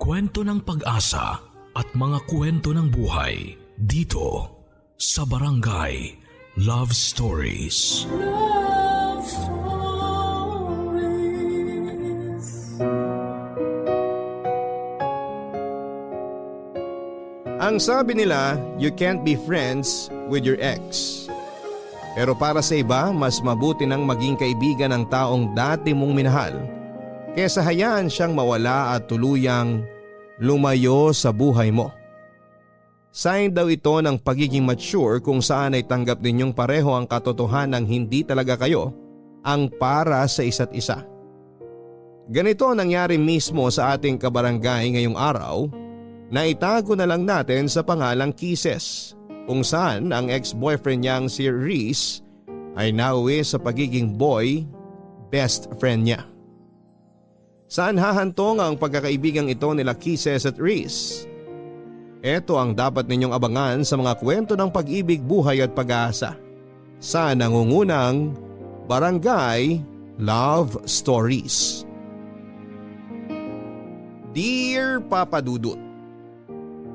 kwento ng pag-asa at mga kwento ng buhay dito sa Barangay Love Stories. Love Stories. Ang sabi nila, you can't be friends with your ex. Pero para sa iba, mas mabuti nang maging kaibigan ng taong dati mong minahal kesa hayaan siyang mawala at tuluyang lumayo sa buhay mo. Sign daw ito ng pagiging mature kung saan ay tanggap ninyong pareho ang katotohanan ng hindi talaga kayo ang para sa isa't isa. Ganito ang nangyari mismo sa ating kabarangay ngayong araw na itago na lang natin sa pangalang Kisses, kung saan ang ex-boyfriend niyang si Reese ay nauwi sa pagiging boy best friend niya. Saan hahantong ang pagkakaibigang ito nila Kisses at Reese? Ito ang dapat ninyong abangan sa mga kwento ng pag-ibig, buhay at pag-asa sa nangungunang Barangay Love Stories. Dear Papa Dudut,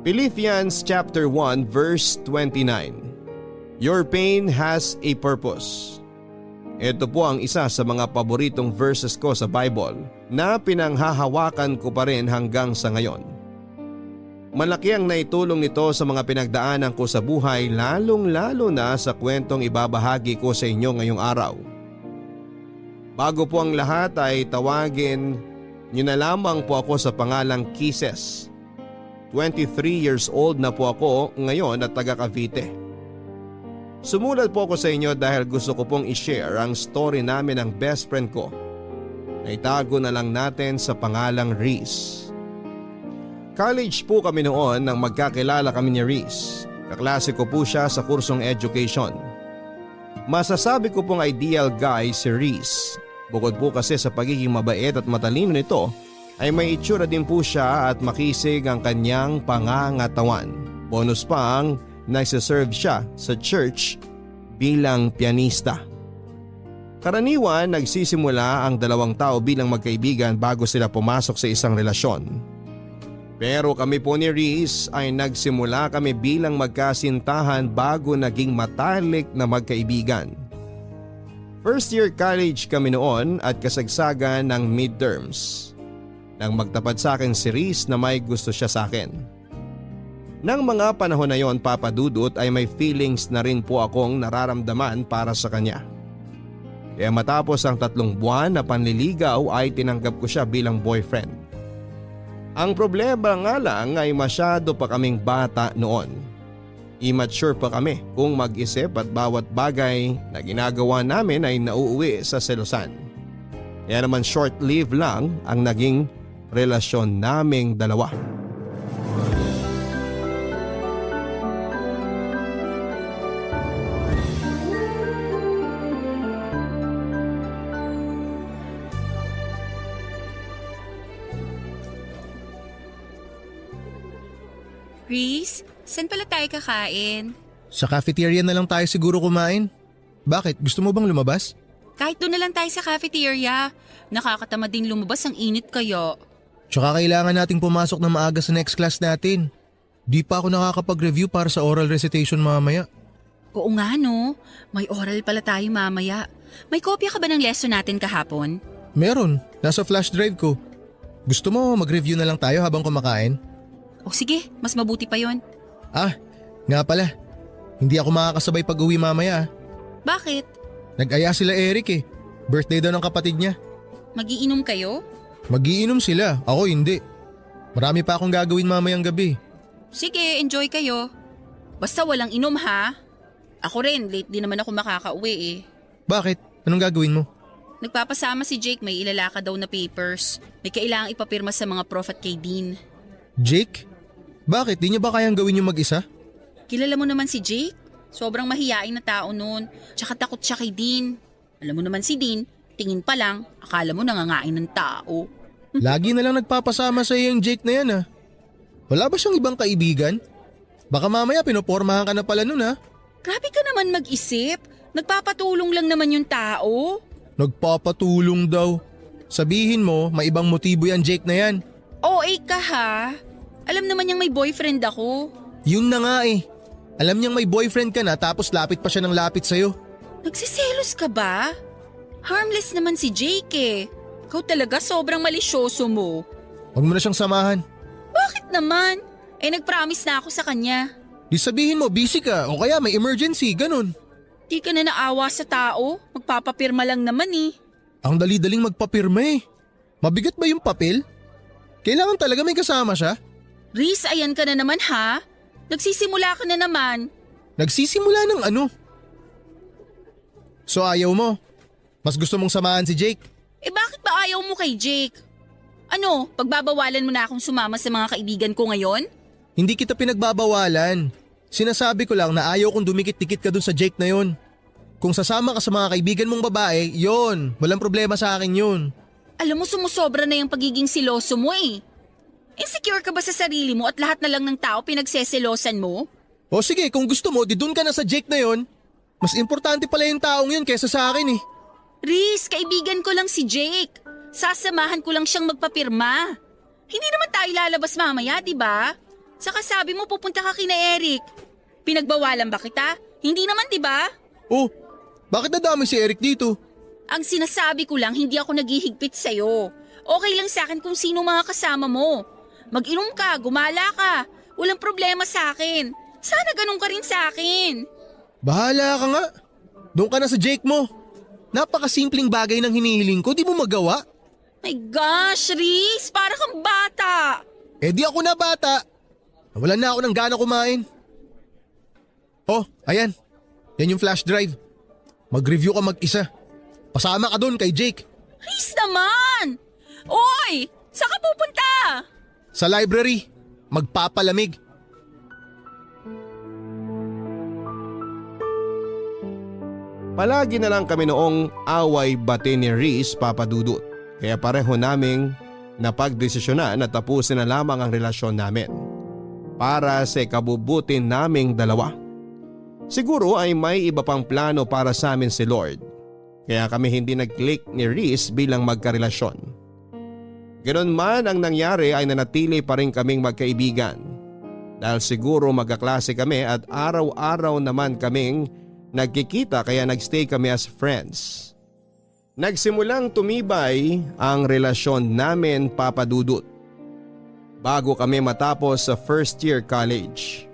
Philippians chapter 1 verse 29. Your pain has a purpose. Ito po ang isa sa mga paboritong verses ko sa Bible na pinanghahawakan ko pa rin hanggang sa ngayon. Malaki ang naitulong nito sa mga pinagdaanan ko sa buhay, lalong-lalo na sa kwentong ibabahagi ko sa inyo ngayong araw. Bago po ang lahat ay tawagin niyo na lamang po ako sa pangalang Kisses. 23 years old na po ako ngayon at taga Cavite. Sumulat po ako sa inyo dahil gusto ko pong i-share ang story namin ng best friend ko na itago na lang natin sa pangalang Reese. College po kami noon nang magkakilala kami ni Reese. Kaklase ko po siya sa kursong education. Masasabi ko pong ideal guy si Reese. Bukod po kasi sa pagiging mabait at matalino nito, ay may itsura din po siya at makisig ang kanyang pangangatawan. Bonus pa ang nagsiserve siya sa church bilang pianista. Karaniwan nagsisimula ang dalawang tao bilang magkaibigan bago sila pumasok sa isang relasyon. Pero kami po ni Reese ay nagsimula kami bilang magkasintahan bago naging matalik na magkaibigan. First year college kami noon at kasagsagan ng midterms. Nang magtapat sa akin si Reese na may gusto siya sa akin. Nang mga panahon na yon, Papa Dudut, ay may feelings na rin po akong nararamdaman para sa kanya. Kaya matapos ang 3 buwan na panliligaw ay tinanggap ko siya bilang boyfriend. Ang problema nga lang ay masyado pa kaming bata noon. Immature pa kami kung mag-isip at bawat bagay na ginagawa namin ay nauuwi sa selosan. Kaya naman short-lived lang ang naging relasyon naming dalawa. Reese, saan pala tayo kakain? Sa cafeteria na lang tayo siguro kumain. Bakit? Gusto mo bang lumabas? Kahit doon na lang tayo sa cafeteria. Nakakatamad din lumabas, ang init kaya. Tsaka kailangan nating pumasok na maaga sa next class natin. Di pa ako nakakapag-review para sa oral recitation mamaya. Oo nga no, may oral pala tayo mamaya. May kopya ka ba ng lesson natin kahapon? Meron, nasa flash drive ko. Gusto mo mag-review na lang tayo habang kumakain? O sige, mas mabuti pa yon. Ah, nga pala. Hindi ako makakasabay pag-uwi mamaya. Bakit? Nag-aya sila Eric eh. Birthday daw ng kapatid niya. Magiinom kayo? Magiinom sila, ako hindi. Marami pa akong gagawin mamayang gabi. Sige, enjoy kayo. Basta walang inom ha. Ako rin, late din naman ako makakauwi eh. Bakit? Anong gagawin mo? Nagpapasama si Jake, may ilalaka daw na papers. May kailangang ipapirma sa mga prof at kay Dean. Jake? Bakit? Di niya ba kayang gawin yung mag-isa? Kilala mo naman si Jake? Sobrang mahiyain na tao nun. Tsaka takot siya kay Dean. Alam mo naman si Dean, tingin pa lang, akala mo nangangain ng tao. Lagi na lang nagpapasama sa iyo yung Jake na yan ah. Wala ba siyang ibang kaibigan? Baka mamaya pinopormahan ka na pala nun ah. Grabe ka naman mag-isip. Nagpapatulong lang naman yung tao. Nagpapatulong daw. Sabihin mo, may ibang motibo yan Jake na yan. OA ka ha? Alam naman niyang may boyfriend ako. Yun na nga eh. Alam niyang may boyfriend ka na tapos lapit pa siya ng lapit sa'yo. Nagsiselos ka ba? Harmless naman si Jake eh. Ikaw talaga sobrang malisyoso mo. Huwag mo na siyang samahan. Bakit naman? Nag-promise na ako sa kanya. Di sabihin mo busy ka o kaya may emergency, ganun. Di ka na naawa sa tao. Magpapapirma lang naman eh. Ang dali-daling magpapirma eh. Mabigat ba yung papel? Kailangan talaga may kasama siya? Riz, ayan ka na naman ha? Nagsisimula ka na naman. Nagsisimula ng ano? So ayaw mo? Mas gusto mong samahan si Jake? Bakit ba ayaw mo kay Jake? Ano, pagbabawalan mo na akong sumama sa mga kaibigan ko ngayon? Hindi kita pinagbabawalan. Sinasabi ko lang na ayaw kong dumikit-dikit ka dun sa Jake na yon. Kung sasama ka sa mga kaibigan mong babae, yon, walang problema sa akin yun. Alam mo, sumusobra na yung pagiging siloso mo eh. Insecure ka ba sa sarili mo at lahat na lang ng tao pinagseselosan mo? O sige, kung gusto mo, di dun ka na sa Jake na yon. Mas importante pala yung taong yun kaysa sa akin eh. Riz, kaibigan ko lang si Jake. Sasamahan ko lang siyang magpapirma. Hindi naman tayo lalabas mamaya, di ba? Saka sabi mo pupunta ka kina Eric. Pinagbawalan ba kita? Hindi naman, di ba? Oh, bakit nadami si Eric dito? Ang sinasabi ko lang, hindi ako naghihigpit sa'yo. Okay lang sa akin kung sino mga kasama mo. Mag-inom ka, gumala ka. Walang problema sa akin. Sana ganun ka rin sa akin. Bahala ka nga. Doon ka na sa Jake mo. Napakasimpleng bagay ng hinihiling ko, di mo magawa? My gosh, Riz, para kang bata. Di ako na bata. Nawalan na ako ng gana kumain. Oh, ayan. Yan yung flash drive. Mag-review ka mag-isa. Pasama ka doon kay Jake. Riz naman! Oy! Saan ka pupunta? Sa library. Magpapalamig. Palagi na lang kami noong away bate ni Riz, Papa Dudut. Kaya pareho naming napagdesisyonan na tapusin na lamang ang relasyon namin. Para sa kabubuti naming dalawa. Siguro ay may iba pang plano para sa amin si Lord. Kaya kami hindi nag-click ni Riz bilang magkarelasyon. Ganon man ang nangyari ay nanatili pa rin kaming magkaibigan. Dahil siguro magkaklase kami at araw-araw naman kaming nagkikita kaya nagstay kami as friends. Nagsimulang tumibay ang relasyon namin, Papa Dudut. Bago kami matapos sa first year college.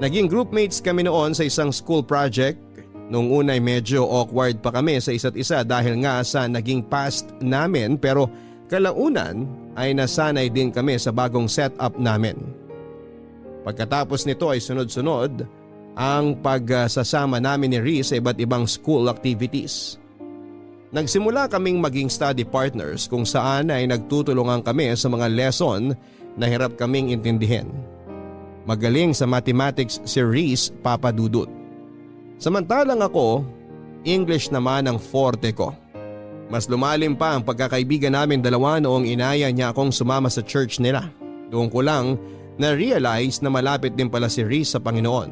Naging groupmates kami noon sa isang school project. Nung unay medyo awkward pa kami sa isa't isa dahil nga sa naging past namin pero kalaunan ay nasanay din kami sa bagong setup namin. Pagkatapos nito ay sunod-sunod ang pagsasama namin ni Riz sa iba't ibang school activities. Nagsimula kaming maging study partners kung saan ay nagtutulungan kami sa mga lesson na hirap kaming intindihin. Magaling sa mathematics si Riz, Papa Dudut. Samantalang ako, English naman ang forte ko. Mas lumalim pa ang pagkakaibigan namin dalawa noong inaya niya akong sumama sa church nila. Doon ko lang na-realize na malapit din pala si Riz sa Panginoon.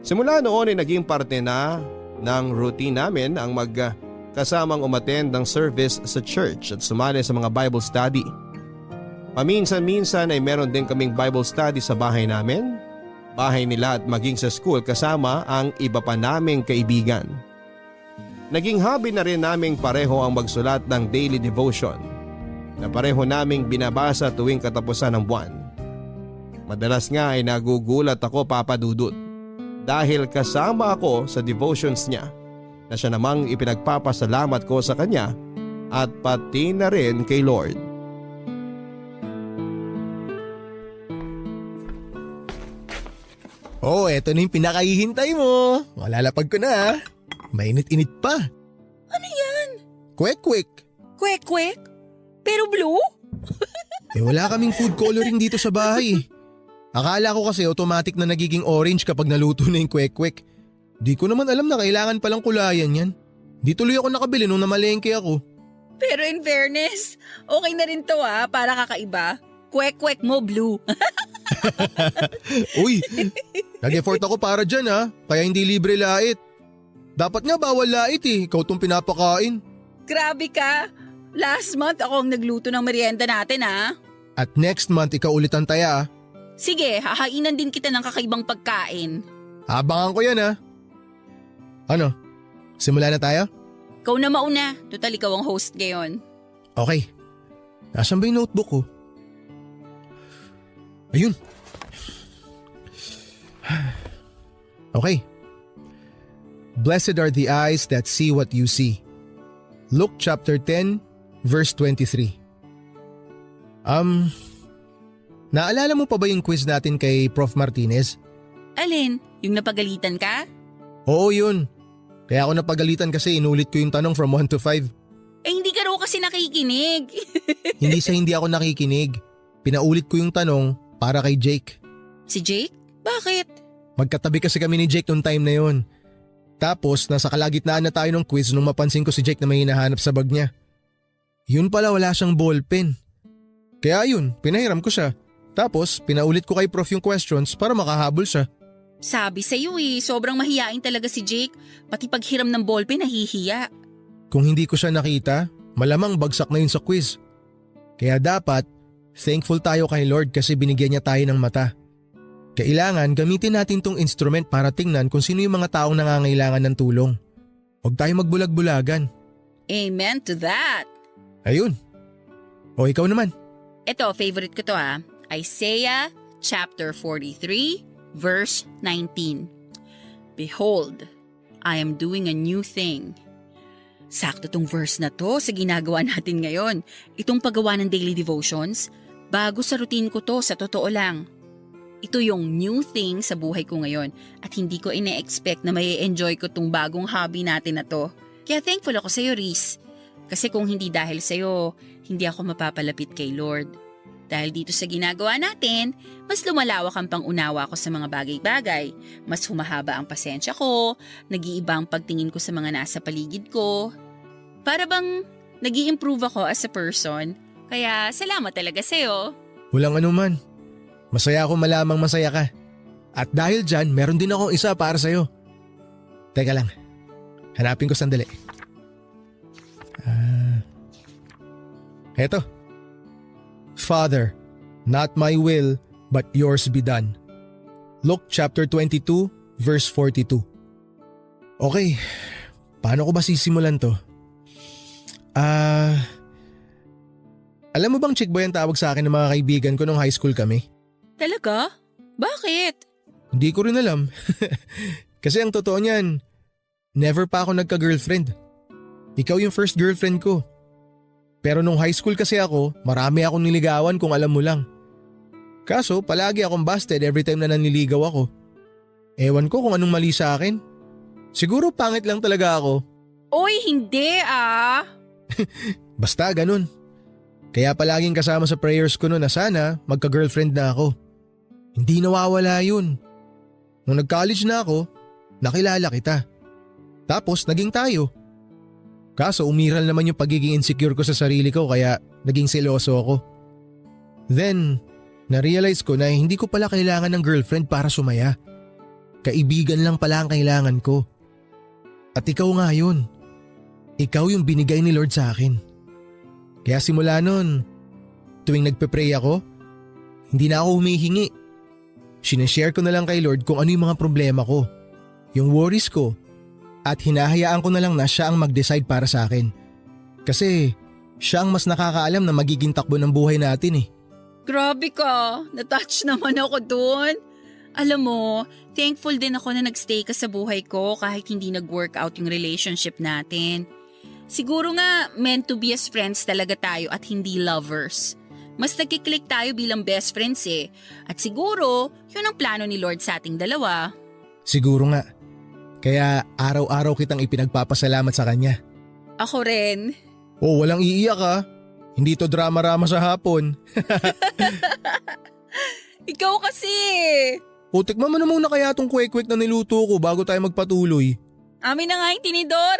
Simula noon ay naging parte na ng routine namin ang magkasamang umattend ng service sa church at sumali sa mga Bible study. Paminsan-minsan ay meron din kaming Bible study sa bahay namin, bahay nila at maging sa school kasama ang iba pa naming kaibigan. Naging hobby na rin naming pareho ang magsulat ng daily devotion na pareho naming binabasa tuwing katapusan ng buwan. Madalas nga ay nagugulat ako, Papa Dudut, dahil kasama ako sa devotions niya na siya namang ipinagpapasalamat ko sa kanya at pati na rin kay Lord. Oh, eto na yung pinakahihintay mo. Malalapag ko na. Mainit-init pa. Ano yan? Kwek-kwek. Kwek-kwek? Pero blue? Wala kaming food coloring dito sa bahay. Akala ko kasi automatic na nagiging orange kapag naluto na yung kwek-kwek. Di ko naman alam na kailangan palang kulayan yan. Di tuloy ako nakabili nung namalengke ako. Pero in fairness, okay na rin to para kakaiba. Kwek-kwek mo blue. Uy, nag-effort ako para dyan kaya hindi libre lait. Dapat nga bawal lait ikaw tong pinapakain. Grabe ka. Last month ako ang nagluto ng merienda natin At next month ikaw ulit ang taya Sige, hahainan din kita ng kakaibang pagkain. Abangan ko yan Ano? Simula na tayo? Ikaw na mauna, total ikaw ang host ngayon. Okay. Nasaan ba yung notebook ko? Ayun. Okay. Blessed are the eyes that see what you see. Luke chapter 10, verse 23. Naalala mo pa ba yung quiz natin kay Prof. Martinez? Alin? Yung napagalitan ka? Oo yun. Kaya ako napagalitan kasi inulit ko yung tanong from 1 to 5. Hindi ka raw kasi nakikinig. Hindi ako nakikinig. Pinaulit ko yung tanong para kay Jake. Si Jake? Bakit? Magkatabi kasi kami ni Jake nung time na yun. Tapos nasa kalagitnaan na tayo ng quiz nung mapansin ko si Jake na may hinahanap sa bag niya. Yun pala wala siyang ballpen. Kaya yun, pinahiram ko siya. Tapos pinaulit ko kay Prof yung questions para makahabol siya. Sabi sa'yo sobrang mahiyain talaga si Jake. Pati paghiram ng ballpen nahihiya. Kung hindi ko siya nakita, malamang bagsak na yun sa quiz. Kaya dapat, thankful tayo kay Lord kasi binigyan niya tayo ng mata. Kailangan gamitin natin tong instrument para tingnan kung sino yung mga taong nangangailangan ng tulong. Huwag tayo magbulag-bulagan. Amen to that. Ayun. O ikaw naman. Ito, favorite ko to Isaiah chapter 43 verse 19. Behold, I am doing a new thing. Sakto tong verse na to sa ginagawa natin ngayon. Itong paggawa ng daily devotions, bago sa routine ko to, sa totoo lang. Ito yung new thing sa buhay ko ngayon at hindi ko ine-expect na may enjoy ko tong bagong hobby natin na to. Kaya thankful ako sa'yo, Reese. Kasi kung hindi dahil sa'yo, hindi ako mapapalapit kay Lord. Dahil dito sa ginagawa natin, mas lumalawak ang pangunawa ko sa mga bagay-bagay. Mas humahaba ang pasensya ko, nag-iiba ang pagtingin ko sa mga nasa paligid ko. Para bang nag-i-improve ako as a person. Kaya salamat talaga sa'yo. Walang anuman. Masaya ako malamang masaya ka. At dahil dyan, meron din akong isa para sa'yo. Teka lang, hanapin ko sandali. Eto. Father, not my will, but yours be done. Luke chapter 22, verse 42. Okay, paano ko ba sisimulan to? Alam mo bang chick boy ang tawag sa akin ng mga kaibigan ko nung high school kami? Talaga? Bakit? Hindi ko rin alam. Kasi ang totoo niyan, never pa ako nagka-girlfriend. Ikaw yung first girlfriend ko. Pero nung high school kasi ako, marami akong niligawan kung alam mo lang. Kaso palagi akong busted every time na naniligaw ako. Ewan ko kung anong mali sa akin. Siguro pangit lang talaga ako. Oy, hindi Basta ganun. Kaya palaging kasama sa prayers ko noon na sana magka-girlfriend na ako. Hindi nawawala yun. Nung nag-college na ako, nakilala kita. Tapos naging tayo. Kaso umiral naman yung pagiging insecure ko sa sarili ko kaya naging seloso ako. Then, na-realize ko na hindi ko pala kailangan ng girlfriend para sumaya. Kaibigan lang pala ang kailangan ko. At ikaw nga yun. Ikaw yung binigay ni Lord sa akin. Kaya simula nun, tuwing nagpe-pray ako, hindi na ako humihingi. Sinashare ko na lang kay Lord kung ano yung mga problema ko, yung worries ko, at hinahayaan ko na lang na siya ang mag-decide para sa akin. Kasi siya ang mas nakakaalam na magiging takbo ng buhay natin Grabe ka, natouch naman ako dun. Alam mo, thankful din ako na nagstay ka sa buhay ko kahit hindi nag-work out yung relationship natin. Siguro nga meant to be as friends talaga tayo at hindi lovers. Mas nagkiklik tayo bilang best friends At siguro, yun ang plano ni Lord sa ating dalawa. Siguro nga. Kaya araw-araw kitang ipinagpapasalamat sa kanya. Ako rin. Oh, walang iiyak Hindi to drama-rama sa hapon. Ikaw kasi. O, tikman mo na muna kaya tong kwek-kwek na niluto ko bago tayo magpatuloy. Amin na nga yung tinidor.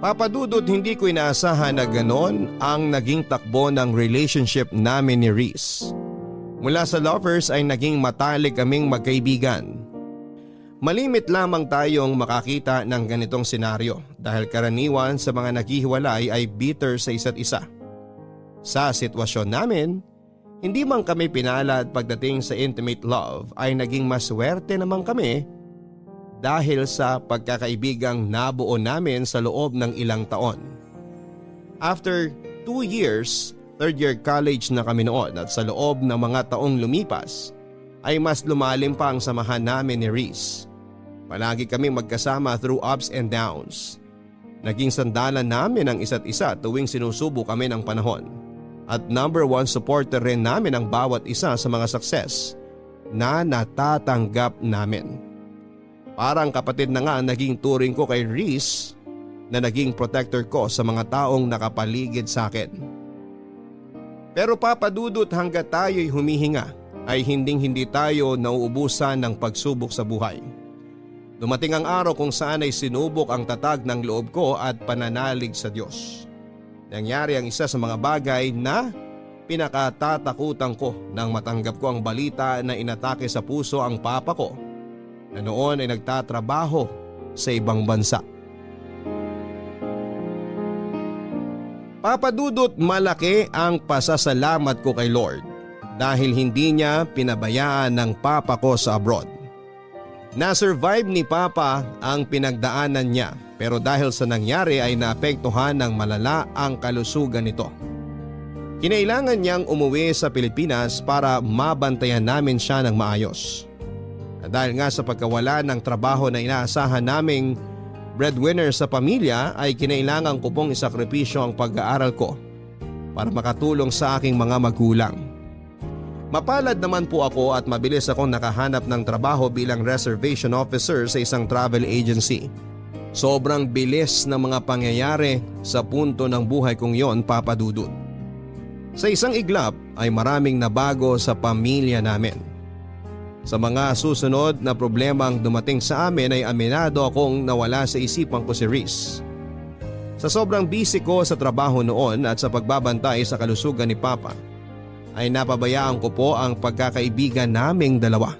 Papa Dudut, hindi ko inaasahan na ganon ang naging takbo ng relationship namin ni Reese. Mula sa lovers ay naging matalik kaming magkaibigan. Malimit lamang tayong makakita ng ganitong senaryo dahil karaniwan sa mga naghihiwalay ay bitter sa isa't isa. Sa sitwasyon namin, hindi man kami pinalad pagdating sa intimate love ay naging maswerte naman kami dahil sa pagkakaibigang nabuo namin sa loob ng ilang taon. After 2 years, third year college na kami noon at sa loob ng mga taong lumipas ay mas lumalim pa ang samahan namin ni Reese. Palagi kami magkasama through ups and downs. Naging sandalan namin ang isa't isa tuwing sinusubo kami ng panahon. At number 1 supporter rin namin ang bawat isa sa mga success na natatanggap namin. Parang kapatid na nga naging turing ko kay Reese na naging protector ko sa mga taong nakapaligid sa akin. Pero papadudot hanggat tayo'y humihinga ay hindi tayo nauubusan ng pagsubok sa buhay. Dumating ang araw kung saan ay sinubok ang tatag ng loob ko at pananalig sa Diyos. Nangyari ang isa sa mga bagay na pinakatatakutan ko nang matanggap ko ang balita na inatake sa puso ang papa ko na noon ay nagtatrabaho sa ibang bansa. Papadudot, malaki ang pasasalamat ko kay Lord dahil hindi niya pinabayaan ng papa ko sa abroad. Na-survive ni Papa ang pinagdaanan niya pero dahil sa nangyari ay naapektuhan ng malala ang kalusugan nito. Kinailangan niyang umuwi sa Pilipinas para mabantayan namin siya ng maayos. At dahil nga sa pagkawala ng trabaho na inaasahan naming breadwinner sa pamilya ay kinailangan ko pong isakripisyo ang pag-aaral ko para makatulong sa aking mga magulang. Mapalad naman po ako at mabilis akong nakahanap ng trabaho bilang reservation officer sa isang travel agency. Sobrang bilis ng mga pangyayari sa punto ng buhay kong yon, papadudod. Sa isang iglap ay maraming nabago sa pamilya namin. Sa mga susunod na problemang dumating sa amin ay aminado akong nawala sa isipan ko si Reese. Sa sobrang busy ko sa trabaho noon at sa pagbabantay sa kalusugan ni Papa, ay napabayaan ko po ang pagkakaibigan naming dalawa.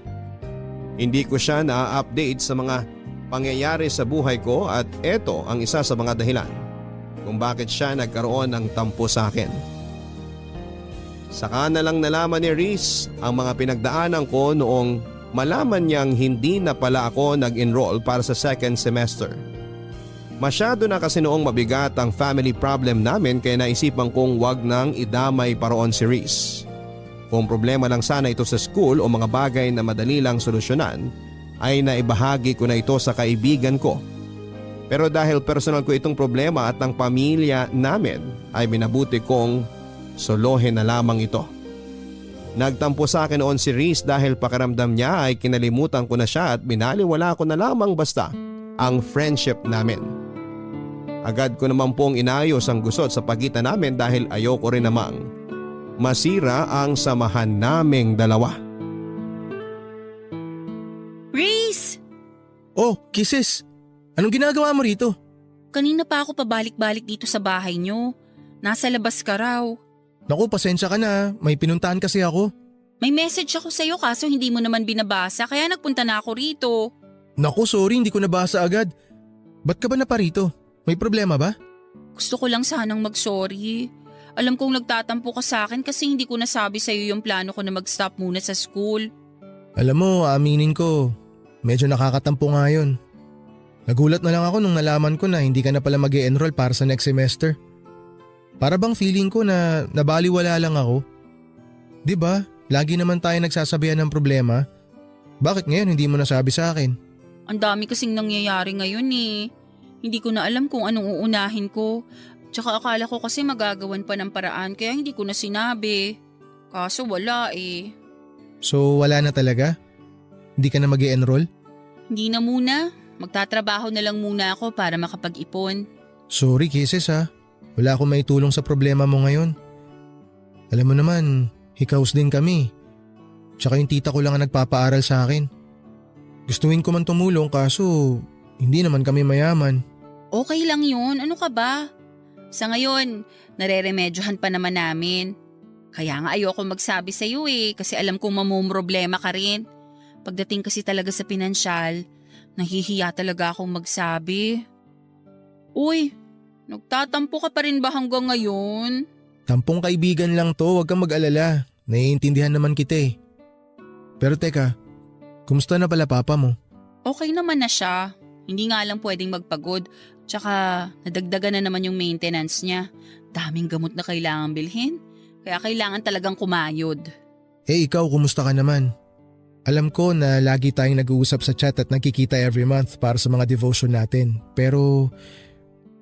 Hindi ko siya na-update sa mga pangyayari sa buhay ko at eto ang isa sa mga dahilan kung bakit siya nagkaroon ng tampo sa akin. Saka na lang nalaman ni Reese ang mga pinagdaanan ko noong malaman niyang hindi na pala ako nag-enroll para sa second semester. Masyado na kasi noong mabigat ang family problem namin kaya naisipan kong wag nang idamay pa roon si Reese. Kung problema lang sana ito sa school o mga bagay na madali lang solusyonan, ay naibahagi ko na ito sa kaibigan ko. Pero dahil personal ko itong problema at ng pamilya namin, ay minabuti kong solohin na lamang ito. Nagtampo sa akin noon si Reese dahil pakiramdam niya ay kinalimutan ko na siya at binaliwala ko na lamang basta ang friendship namin. Agad ko naman pong inayos ang gusot sa pagitan namin dahil ayoko rin namang masira ang samahan naming dalawa. Reese! Oh, Kisses! Anong ginagawa mo rito? Kanina pa ako pabalik-balik dito sa bahay niyo. Nasa labas ka raw. Naku, pasensya ka na. May pinuntahan kasi ako. May message ako sa'yo kaso hindi mo naman binabasa kaya nagpunta na ako rito. Naku, sorry, hindi ko nabasa agad. Ba't ka ba na pa rito? May problema ba? Gusto ko lang sanang mag-sorry. Alam kong nagtatampo ka sa akin kasi hindi ko nasabi sa'yo yung plano ko na mag-stop muna sa school. Alam mo, aminin ko, medyo nakakatampo nga yun. Nagulat na lang ako nung nalaman ko na hindi ka na pala mag-e-enroll para sa next semester. Para bang feeling ko na nabaliwala lang ako. 'Di ba? Lagi naman tayo nagsasabihan ng problema. Bakit ngayon hindi mo nasabi sa akin? Ang dami kasing nangyayari ngayon eh. Hindi ko na alam kung anong uunahin ko. Tsaka akala ko kasi magagawan pa ng paraan kaya hindi ko na sinabi. Kaso wala eh. So wala na talaga? Hindi ka na mag-e-enroll? Hindi na muna. Magtatrabaho na lang muna ako para makapag-ipon. Sorry Kisses ha. Wala akong maitulong sa problema mo ngayon. Alam mo naman, hikaos din kami. Tsaka yung tita ko lang ang nagpapaaral sa akin. Gustuin ko man tumulong kaso hindi naman kami mayaman. Okay lang yun. Ano ka ba? Sa ngayon, nareremedyohan pa naman namin. Kaya nga ayoko magsabi sa iyo eh kasi alam kong mamumroblema ka rin. Pagdating kasi talaga sa pinansyal, Nahihiya talaga akong magsabi. Uy, nagtatampo ka pa rin ba hanggang ngayon? Tampong kaibigan lang to, huwag kang mag-alala. Naiintindihan naman kita eh. Pero teka, kumusta na pala papa mo? Okay naman na siya. Hindi nga lang pwedeng magpagod. Tsaka nadagdagan na naman yung maintenance niya. Daming gamot na kailangan bilhin. Kaya kailangan talagang kumayod. Eh ikaw, kumusta ka naman? Alam ko na lagi tayong nag-uusap sa chat at nagkikita every month para sa mga devotion natin. Pero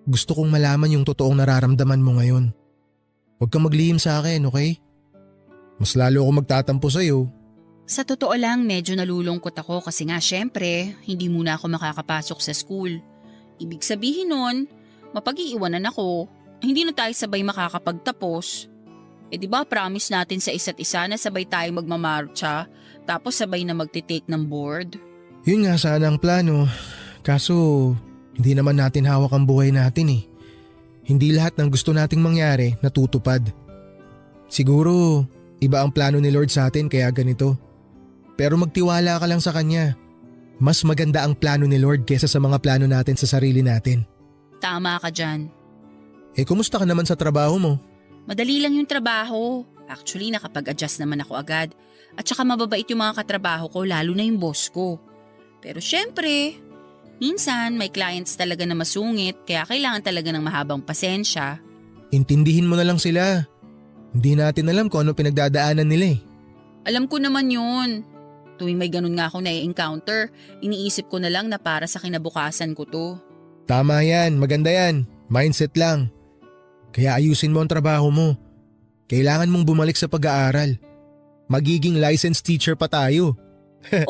gusto kong malaman yung totoong nararamdaman mo ngayon. Huwag kang maglihim sa akin, okay? Mas lalo ako magtatampo sa'yo. Sa totoo lang, medyo nalulungkot ako kasi nga syempre, hindi muna ako makakapasok sa school. Ibig sabihin nun, mapag-iiwanan ako. Hindi na tayo sabay makakapagtapos. Eh di ba promise natin sa isa't isa na sabay tayo magmamarcha, tapos sabay na magtitake ng board? Yun nga sana ang plano. Kaso hindi naman natin hawak ang buhay natin eh. Hindi lahat ng gusto nating mangyari natutupad. Siguro iba ang plano ni Lord sa atin kaya ganito. Pero magtiwala ka lang sa Kanya. Mas maganda ang plano ni Lord kesa sa mga plano natin sa sarili natin. Tama ka dyan. Eh kumusta ka naman sa trabaho mo? Madali lang yung trabaho. Actually, nakapag-adjust naman ako agad. At saka mababait yung mga katrabaho ko, lalo na yung boss ko. Pero syempre, minsan may clients talaga na masungit, kaya kailangan talaga ng mahabang pasensya. Intindihin mo na lang sila. Hindi natin alam kung ano pinagdadaanan nila eh. Alam ko naman yun. Tuwing may ganun nga ako na-encounter, iniisip ko na lang na para sa kinabukasan ko to. Tama yan, maganda yan. Mindset lang. Kaya ayusin mo ang trabaho mo. Kailangan mong bumalik sa pag-aaral. Magiging licensed teacher pa tayo.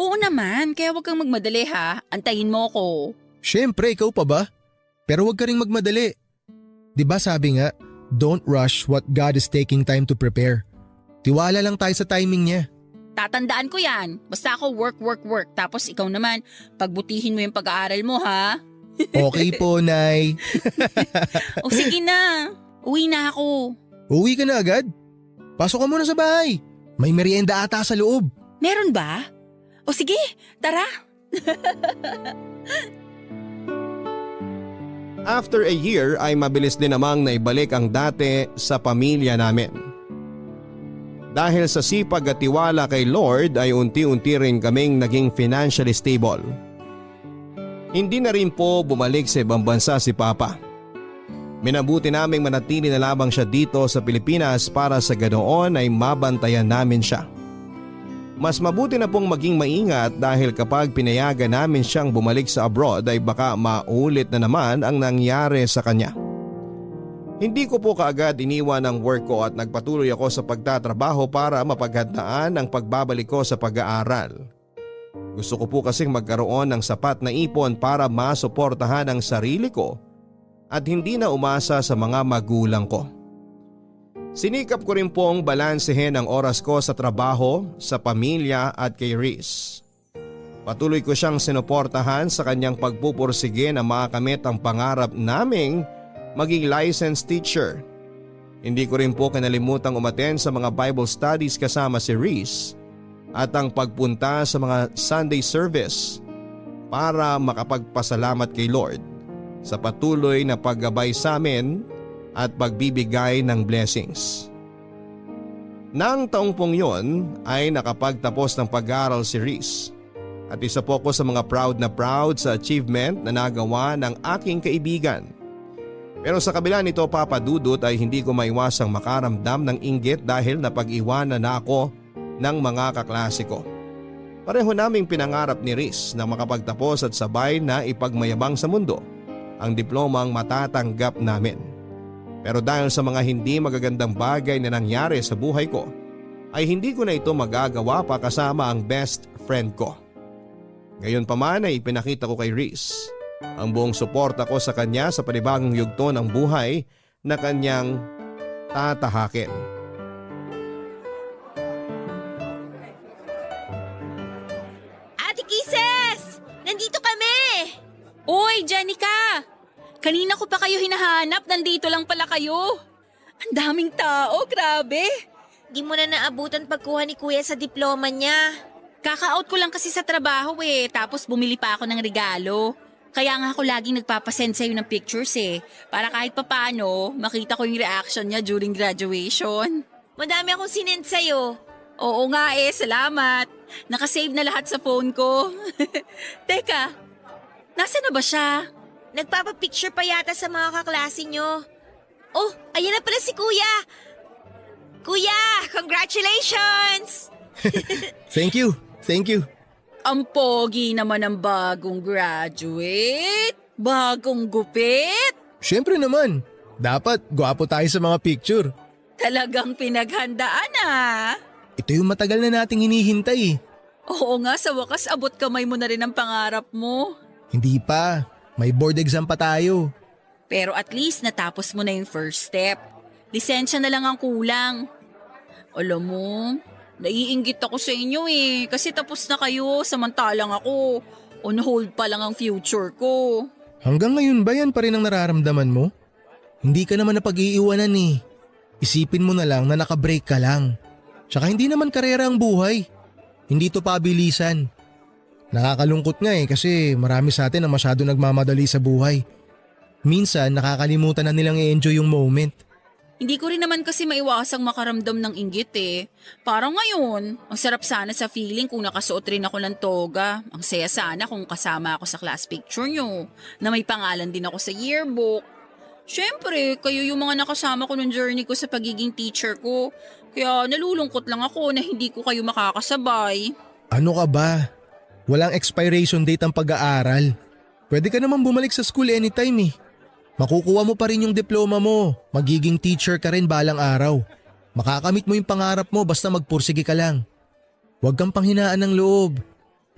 Oo naman, kaya wag kang magmadali ha. Antayin mo ko. Siyempre, ikaw pa ba? Pero wag ka ring magmadali. 'Di ba sabi nga, don't rush what God is taking time to prepare. Tiwala lang tayo sa timing niya. Tatandaan ko yan. Basta ako work. Tapos ikaw naman, pagbutihin mo yung pag-aaral mo ha. Okay po, Nay. O sige na, uwi na ako. Uwi ka na agad? Pasok ka muna sa bahay. May merienda ata sa loob. Meron ba? O sige, tara. After a year ay mabilis din namang naibalik ang dati sa pamilya namin. Dahil sa sipag at tiwala kay Lord ay unti-unti rin kaming naging financially stable. Hindi na rin po bumalik sa ibang bansa si Papa. Minabuti naming manatili na lamang siya dito sa Pilipinas para sa ganoon ay mabantayan namin siya. Mas mabuti na pong maging maingat dahil kapag pinayagan namin siyang bumalik sa abroad ay baka maulit na naman ang nangyari sa kanya. Hindi ko po kaagad iniwan ang work ko at nagpatuloy ako sa pagtatrabaho para mapaghandaan ang pagbabalik ko sa pag-aaral. Gusto ko po kasing magkaroon ng sapat na ipon para masuportahan ang sarili ko at hindi na umasa sa mga magulang ko. Sinikap ko rin pong balansehin ang oras ko sa trabaho, sa pamilya at kay Riz. Patuloy ko siyang sinuportahan sa kanyang pagpupursige na makamit ang pangarap naming maging licensed teacher. Hindi ko rin po kinalimutang umattend sa mga Bible studies kasama si Riz at ang pagpunta sa mga Sunday service para makapagpasalamat kay Lord sa patuloy na paggabay sa amin at pagbibigay ng blessings. Nang taong pong yon ay nakapagtapos ng pag-aaral si Riz at isa po ko sa mga proud sa achievement na nagawa ng aking kaibigan. Pero sa kabila nito Papa Dudut ay hindi ko maiwasang makaramdam ng inggit dahil napag-iwanan na ako ng mga kaklase ko. Pareho naming pinangarap ni Riz na makapagtapos at sabay na ipagmayabang sa mundo ang diplomang matatanggap namin. Pero dahil sa mga hindi magagandang bagay na nangyari sa buhay ko ay hindi ko na ito magagawa pa kasama ang best friend ko. Gayunpaman ay ipinakita ko kay Riz ang buong suporta ko sa kanya sa panibagong yugto ng buhay na kanyang tatahakin. Ate Kisses! Nandito kami! Uy, Jenica! Kanina ko pa kayo hinahanap, nandito lang pala kayo. Ang daming tao, grabe. Di mo na naabutan pagkuha ni Kuya sa diploma niya. Kaka-out ko lang kasi sa trabaho tapos bumili pa ako ng regalo. Kaya nga ako laging nagpapasend sa'yo ng pictures para kahit papano makita ko yung reaction niya during graduation. Madami akong sinend sa'yo. Oo nga salamat. Nakasave na lahat sa phone ko. Teka, nasa na ba siya? Nagpapapicture pa yata sa mga kaklase nyo. Oh, ayan na pala si Kuya. Kuya, congratulations! Thank you. Ang pogi naman ng bagong graduate. Bagong gupit. Siyempre naman, dapat gwapo tayo sa mga picture. Talagang pinaghandaan Ito yung matagal na nating hinihintay. Oo nga, sa wakas abot kamay mo na rin ang pangarap mo. Hindi pa, may board exam pa tayo. Pero at least natapos mo na yung first step. Lisensya na lang ang kulang. Alam mo, naiinggit ako sa inyo kasi tapos na kayo samantalang ako. On hold pa lang ang future ko. Hanggang ngayon ba yan pa rin ang nararamdaman mo? Hindi ka naman napag-iiwanan Isipin mo na lang na nakabreak ka lang. Tsaka hindi naman karera ang buhay. Hindi to pabilisan. Nakakalungkot nga kasi marami sa atin na masyado nagmamadali sa buhay. Minsan nakakalimutan na nilang i-enjoy yung moment. Hindi ko rin naman kasi maiwasang makaramdam ng inggit Parang ngayon, ang sarap sana sa feeling kung nakasuot rin ako ng toga. Ang saya sana kung kasama ako sa class picture nyo, na may pangalan din ako sa yearbook. Siyempre, kayo yung mga nakasama ko nung journey ko sa pagiging teacher ko. Kaya nalulungkot lang ako na hindi ko kayo makakasabay. Ano ka ba? Walang expiration date ang pag-aaral. Pwede ka naman bumalik sa school anytime Makukuha mo pa rin yung diploma mo. Magiging teacher ka rin balang araw. Makakamit mo yung pangarap mo basta magpursige ka lang. Huwag kang panghinaan ng loob.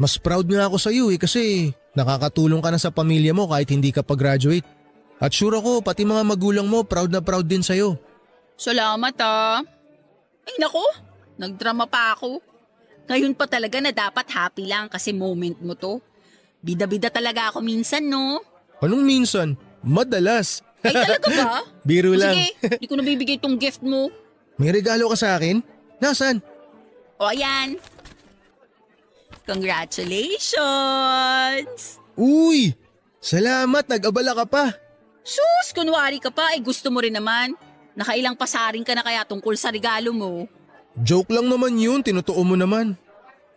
Mas proud nga ako sa iyo kasi nakakatulong ka na sa pamilya mo kahit hindi ka pa-graduate. At sure ako pati mga magulang mo proud na proud din sa'yo. Salamat Ay nako, nagdrama pa ako. Ngayon pa talaga na dapat happy lang kasi moment mo to. Bida-bida talaga ako minsan no? Anong minsan? Madalas. Ay talaga ba? Biro lang. Sige, di ko nabibigay tong gift mo. May regalo ka sa akin? Nasaan? O ayan. Congratulations! Uy! Salamat, nag-abala ka pa. Sus, kunwari ka pa, gusto mo rin naman. Nakailang pasaring ka na kaya tungkol sa regalo mo. Joke lang naman yun, tinutuo mo naman.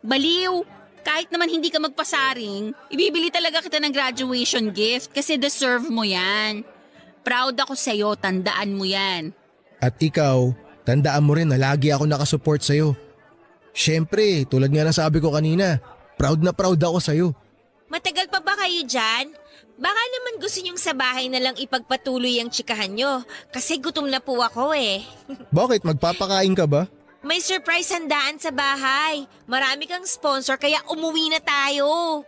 Baliw! Kahit naman hindi ka magpasaring, ibibili talaga kita ng graduation gift kasi deserve mo yan. Proud ako sa'yo, tandaan mo yan. At ikaw, tandaan mo rin na lagi ako nakasupport sa'yo. Siyempre, tulad nga ng sabi ko kanina, proud na proud ako sa'yo. Matagal pa ba kayo dyan? Baka naman gusto nyong sa bahay na lang ipagpatuloy ang tsikahan nyo kasi gutom na po ako Bakit, magpapakain ka ba? May surprise handaan sa bahay. Marami kang sponsor kaya umuwi na tayo.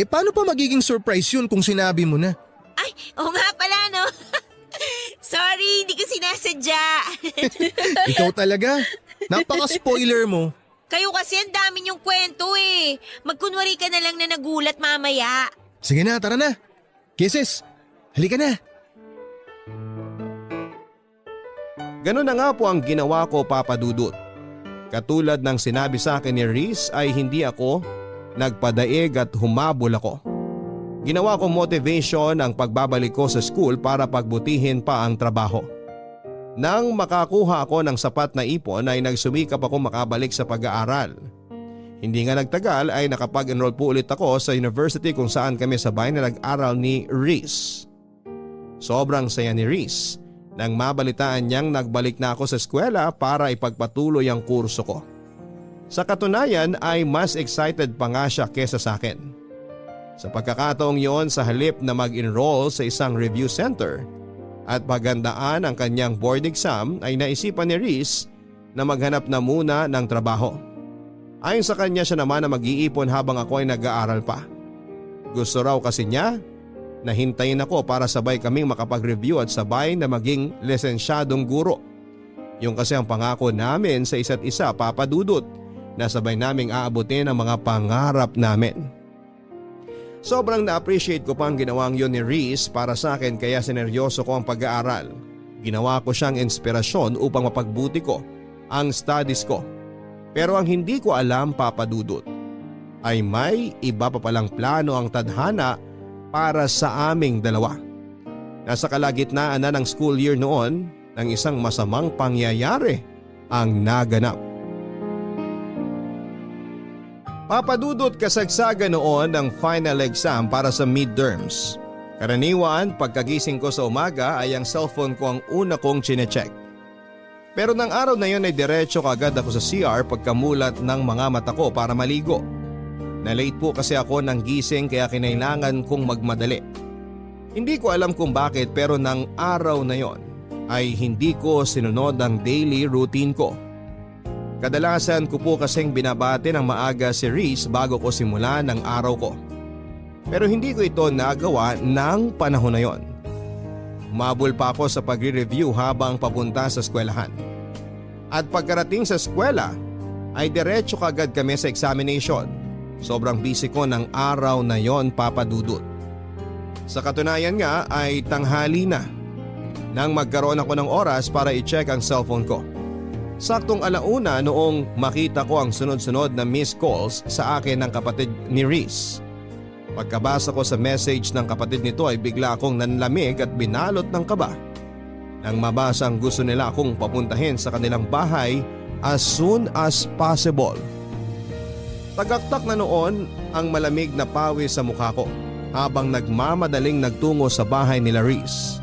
Paano pa magiging surprise yun kung sinabi mo na? Ay, oo nga pala no. Sorry, hindi ko sinasadya. Ikaw talaga? Napaka-spoiler mo. Kayo kasi ang dami niyong kwento Magkunwari ka na lang na nagulat mamaya. Sige na, tara na. Kisses, halika na. Ganun na nga po ang ginawa ko, Papa Dudut. Katulad ng sinabi sa akin ni Riz ay hindi ako nagpadaig at humabol ako. Ginawa ko motivation ang pagbabalik ko sa school para pagbutihin pa ang trabaho. Nang makakuha ako ng sapat na ipon ay nagsumikap ako makabalik sa pag-aaral. Hindi nga nagtagal ay nakapag-enroll po ulit ako sa university kung saan kami sabay na nag-aral ni Riz. Sobrang saya ni Riz nang mabalitaan niyang nagbalik na ako sa eskwela para ipagpatuloy ang kurso ko. Sa katunayan ay mas excited pa nga siya kesa sa akin. Sa pagkakataong yon, sa halip na mag-enroll sa isang review center at paghandaan ang kanyang board exam ay naisipan ni Riz na maghanap na muna ng trabaho. Ayon sa kanya, siya naman na mag-iipon habang ako ay nag-aaral pa. Gusto raw kasi niya na hintayin ako para sabay kaming makapag-review at sabay na maging lisensyadong guro. Yung kasi ang pangako namin sa isa't isa, Papa Dudut, na sabay naming aabutin ang mga pangarap namin. Sobrang na-appreciate ko pa ang ginawang yun ni Riz para sa akin kaya sineryoso ko ang pag-aaral. Ginawa ko siyang inspirasyon upang mapagbuti ko ang studies ko. Pero ang hindi ko alam, Papa Dudut, ay may iba pa palang plano ang tadhana para sa aming dalawa. Nasa kalagitnaan na ng school year noon nang isang masamang pangyayari ang naganap. Papadudot kasagsagan noon ng final exam para sa midterms. Karaniwan pagkagising ko sa umaga ay ang cellphone ko ang una kong chinecheck. Pero nang araw na yon ay diretso kagad ako sa CR pagkamulat ng mga mata ko para maligo. Na-late po kasi ako ng gising kaya kinailangan kong magmadali. Hindi ko alam kung bakit pero nang araw na yon ay hindi ko sinunod ang daily routine ko. Kadalasan ko po kasing binabati ng maaga si Reese bago ko simula ng araw ko. Pero hindi ko ito nagawa ng panahon na yon. Umabol pa ako sa pagre-review habang papunta sa eskwelahan. At pagkarating sa eskwela ay diretso kagad kami sa examination. Sobrang busy ko ng araw na yon, Papa Dudut. Sa katunayan nga ay tanghali na nang magkaroon ako ng oras para i-check ang cellphone ko. Saktong 1:00 noong makita ko ang sunod-sunod na missed calls sa akin ng kapatid ni Reese. Pagkabasa ko sa message ng kapatid nito ay bigla akong nanlamig at binalot ng kaba. Nang mabasa ang gusto nila akong papuntahin sa kanilang bahay as soon as possible. Tagaktak na noon ang malamig na pawis sa mukha ko habang nagmamadaling nagtungo sa bahay nila Reese.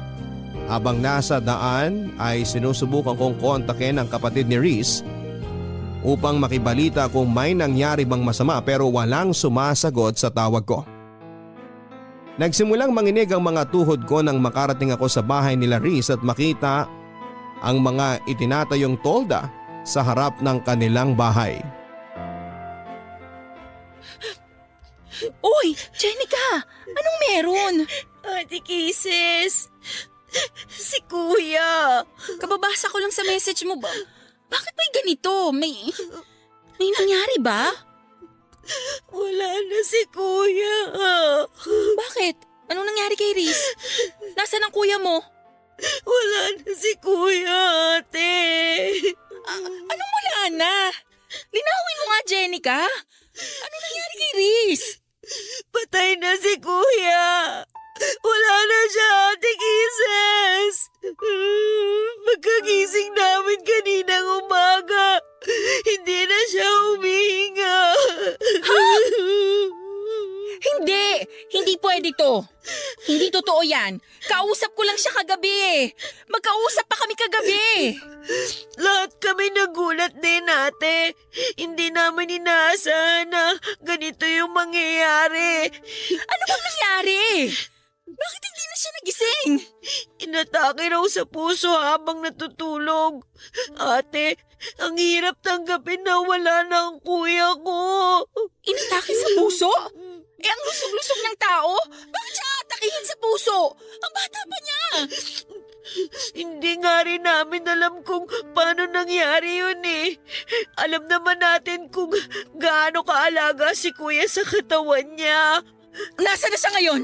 Habang nasa daan ay sinusubukan kong kontakin ang kapatid ni Reese upang makibalita kung may nangyari bang masama pero walang sumasagot sa tawag ko. Nagsimulang manginig ang mga tuhod ko nang makarating ako sa bahay nila Reese at makita ang mga itinatayong tolda sa harap ng kanilang bahay. Uy, Jenica! Anong meron? Ate Kisses, si Kuya. Kababasa ko lang sa message mo ba? Bakit may ganito? May nangyari ba? Wala na si Kuya. Bakit? Anong nangyari kay Reese? Nasaan ang kuya mo? Wala na si Kuya, ate. Anong wala na? Linawin mo nga, Jenica. Anong nangyari kay Reese? Patay na si Kuya. Wala na siya, Ate Kisses. Pagkagising namin kaninang umaga, hindi na siya humihinga. Hindi pwede to. Hindi totoo yan. Kausap ko lang siya kagabi. Magkausap pa kami kagabi. Lahat kami nagulat din, ate. Hindi namin inaasahan na ganito yung mangyayari. Ano bang nangyari? Bakit hindi na siya nagising? Inatake raw sa puso habang natutulog. Ate, ang hirap tanggapin na wala na ang kuya ko. Inatake sa puso? Ang lusog-lusog ng tao? Bakit siya atakihin sa puso? Ang bata pa niya. Hindi nga rin namin alam kung paano nangyari yun eh. Alam naman natin kung gaano kaalaga si kuya sa katawan niya. Nasaan na siya ngayon?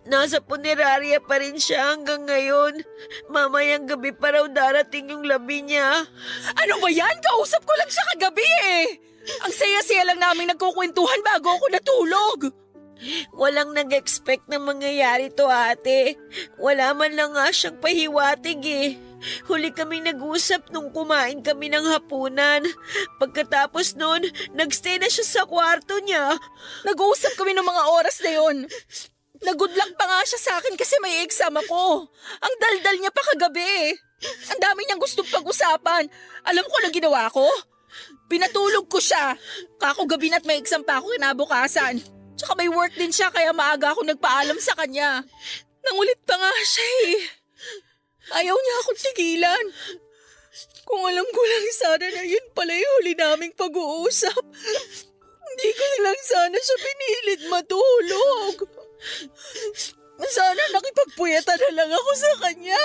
Nasa punerarya pa rin siya hanggang ngayon. Mamayang gabi pa raw darating yung labi niya. Ano ba yan? Kausap ko lang siya kagabi eh. Ang saya-saya lang namin nagkukwentuhan bago ako natulog. Walang nag-expect na mangyayari to, ate. Wala man lang nga siyang pahiwatig eh. Huli kaming nag-usap nung kumain kami ng hapunan. Pagkatapos nun, nagstay na siya sa kwarto niya. Nag-uusap kami ng mga oras na yon. Nag-good luck pa nga siya sa akin kasi may exam ako. Ang daldal niya pa kagabi. Ang dami niyang gustong pag-usapan. Alam ko na ginawa ko? Pinatulog ko siya. Kako gabi na't may exam pa ako kinabukasan. Tsaka may work din siya kaya maaga ako nagpaalam sa kanya. Nangulit pa nga siya eh. Ayaw niya akong tigilan. Kung alam ko lang sana na yun pala yung huli naming pag-uusap. Hindi ko lang sana siya pinilit matulog. Sana nakipagpuyatan na lang ako sa kanya.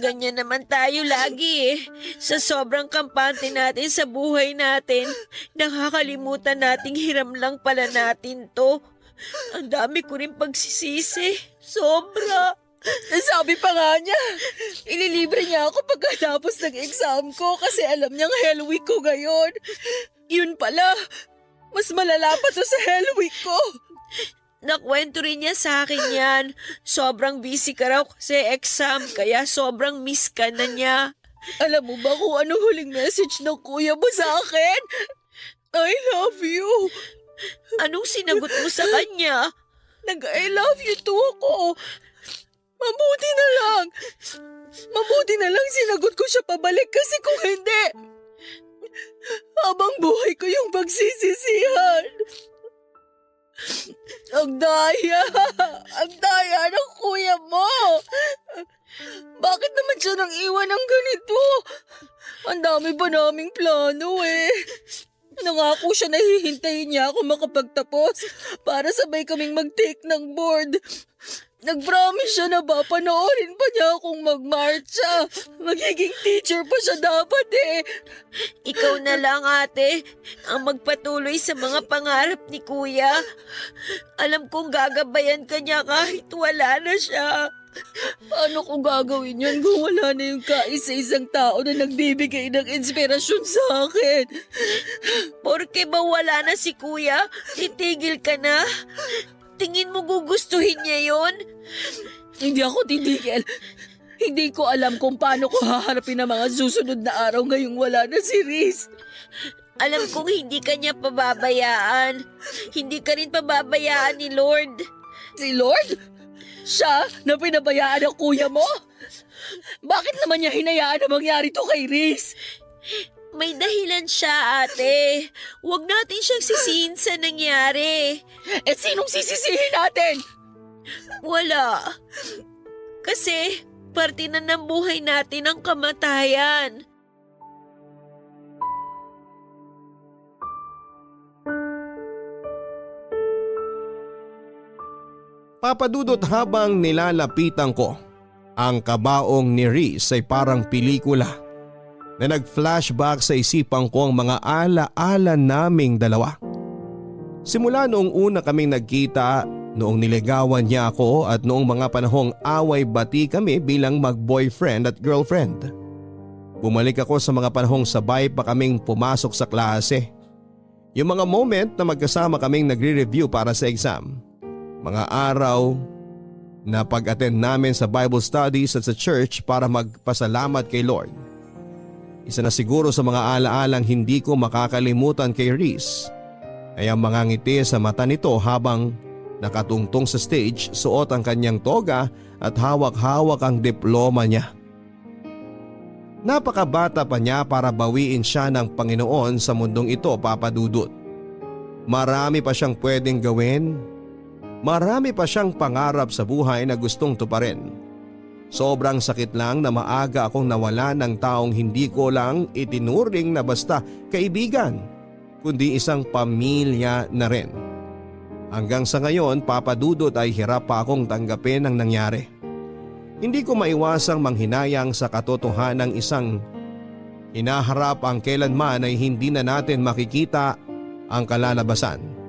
Ganyan naman tayo lagi eh. Sa sobrang kampante natin sa buhay natin, nakakalimutan nating hiram lang pala natin to. Ang dami ko rin pagsisisi. Sobra. Sabi pa nga niya, ililibre niya ako pagkatapos ng exam ko kasi alam niyang hell week ko ngayon. Yun pala, Mas malala pa to sa Hell Week ko. Nakwento rin niya sa akin yan. Sobrang busy ka raw kasi exam, kaya sobrang miss ka na niya. Alam mo ba kung ano huling message ng kuya mo sa akin? I love you. Anong sinagot mo sa kanya? Nag-I love you too ako. Mabuti na lang sinagot ko siya pabalik kasi kung hindi, habang buhay ko yung pagsisisihan. Ang daya ng kuya mo. Bakit naman siya nang iwan ng ganito? Ang dami pa naming plano eh. Nangako siya na hihintayin niya ako makapagtapos para sabay kaming mag-take ng board. Nag-promise siya na ba panoorin pa niya akong magmarcha. Magiging teacher pa siya dapat eh. Ikaw na lang ate, ang magpatuloy sa mga pangarap ni kuya. Alam kong gagabayan ka niya kahit wala na siya. Paano ko gagawin yun kung wala na yung kaisa-isang tao na nagbibigay ng inspirasyon sa akin? Porke ba wala na si kuya, titigil ka na? Tingin mo gugustuhin niya yon? Hindi ako titigil. Hindi ko alam kung paano ko haharapin ang mga susunod na araw ngayong wala na si Riz. Alam kong hindi ka niya pababayaan. Hindi ka rin pababayaan ni Lord. Si Lord? Siya na pinabayaan ng kuya mo? Bakit naman niya hinayaan na mangyari to kay Riz? May dahilan siya, ate. Huwag natin siyang sisihin sa nangyari. Eh sinong sisisihin natin? Wala. Kasi parte na ng buhay natin ang kamatayan. Papadudot habang nilalapitan ko, ang kabaong ni Riz ay parang pelikula na nag-flashback sa isipan ko ang mga ala-ala naming dalawa. Simula noong una kaming nagkita, noong niligawan niya ako at noong mga panahong away-bati kami bilang mag-boyfriend at girlfriend. Bumalik ako sa mga panahong sabay pa kaming pumasok sa klase. Yung mga moment na magkasama kaming nagre-review para sa exam. Mga araw na pag-attend namin sa Bible studies at sa church para magpasalamat kay Lord. Isa na siguro sa mga alaalang hindi ko makakalimutan kay Riz ay ang mga ngiti sa mata nito habang nakatungtong sa stage, suot ang kanyang toga at hawak-hawak ang diploma niya. Napakabata pa niya para bawiin siya ng Panginoon sa mundong ito, Papa Dudut. Marami pa siyang pwedeng gawin. Marami pa siyang pangarap sa buhay na gustong tuparin. Sobrang sakit lang na maaga akong nawala ng taong hindi ko lang itinuring na basta kaibigan, kundi isang pamilya na rin. Hanggang sa ngayon, Papa Dudut, ay hirap pa akong tanggapin ang nangyari. Hindi ko maiwasang manghinayang sa katotohanan ng isang hinaharap ang kailanman ay hindi na natin makikita ang kalalabasan.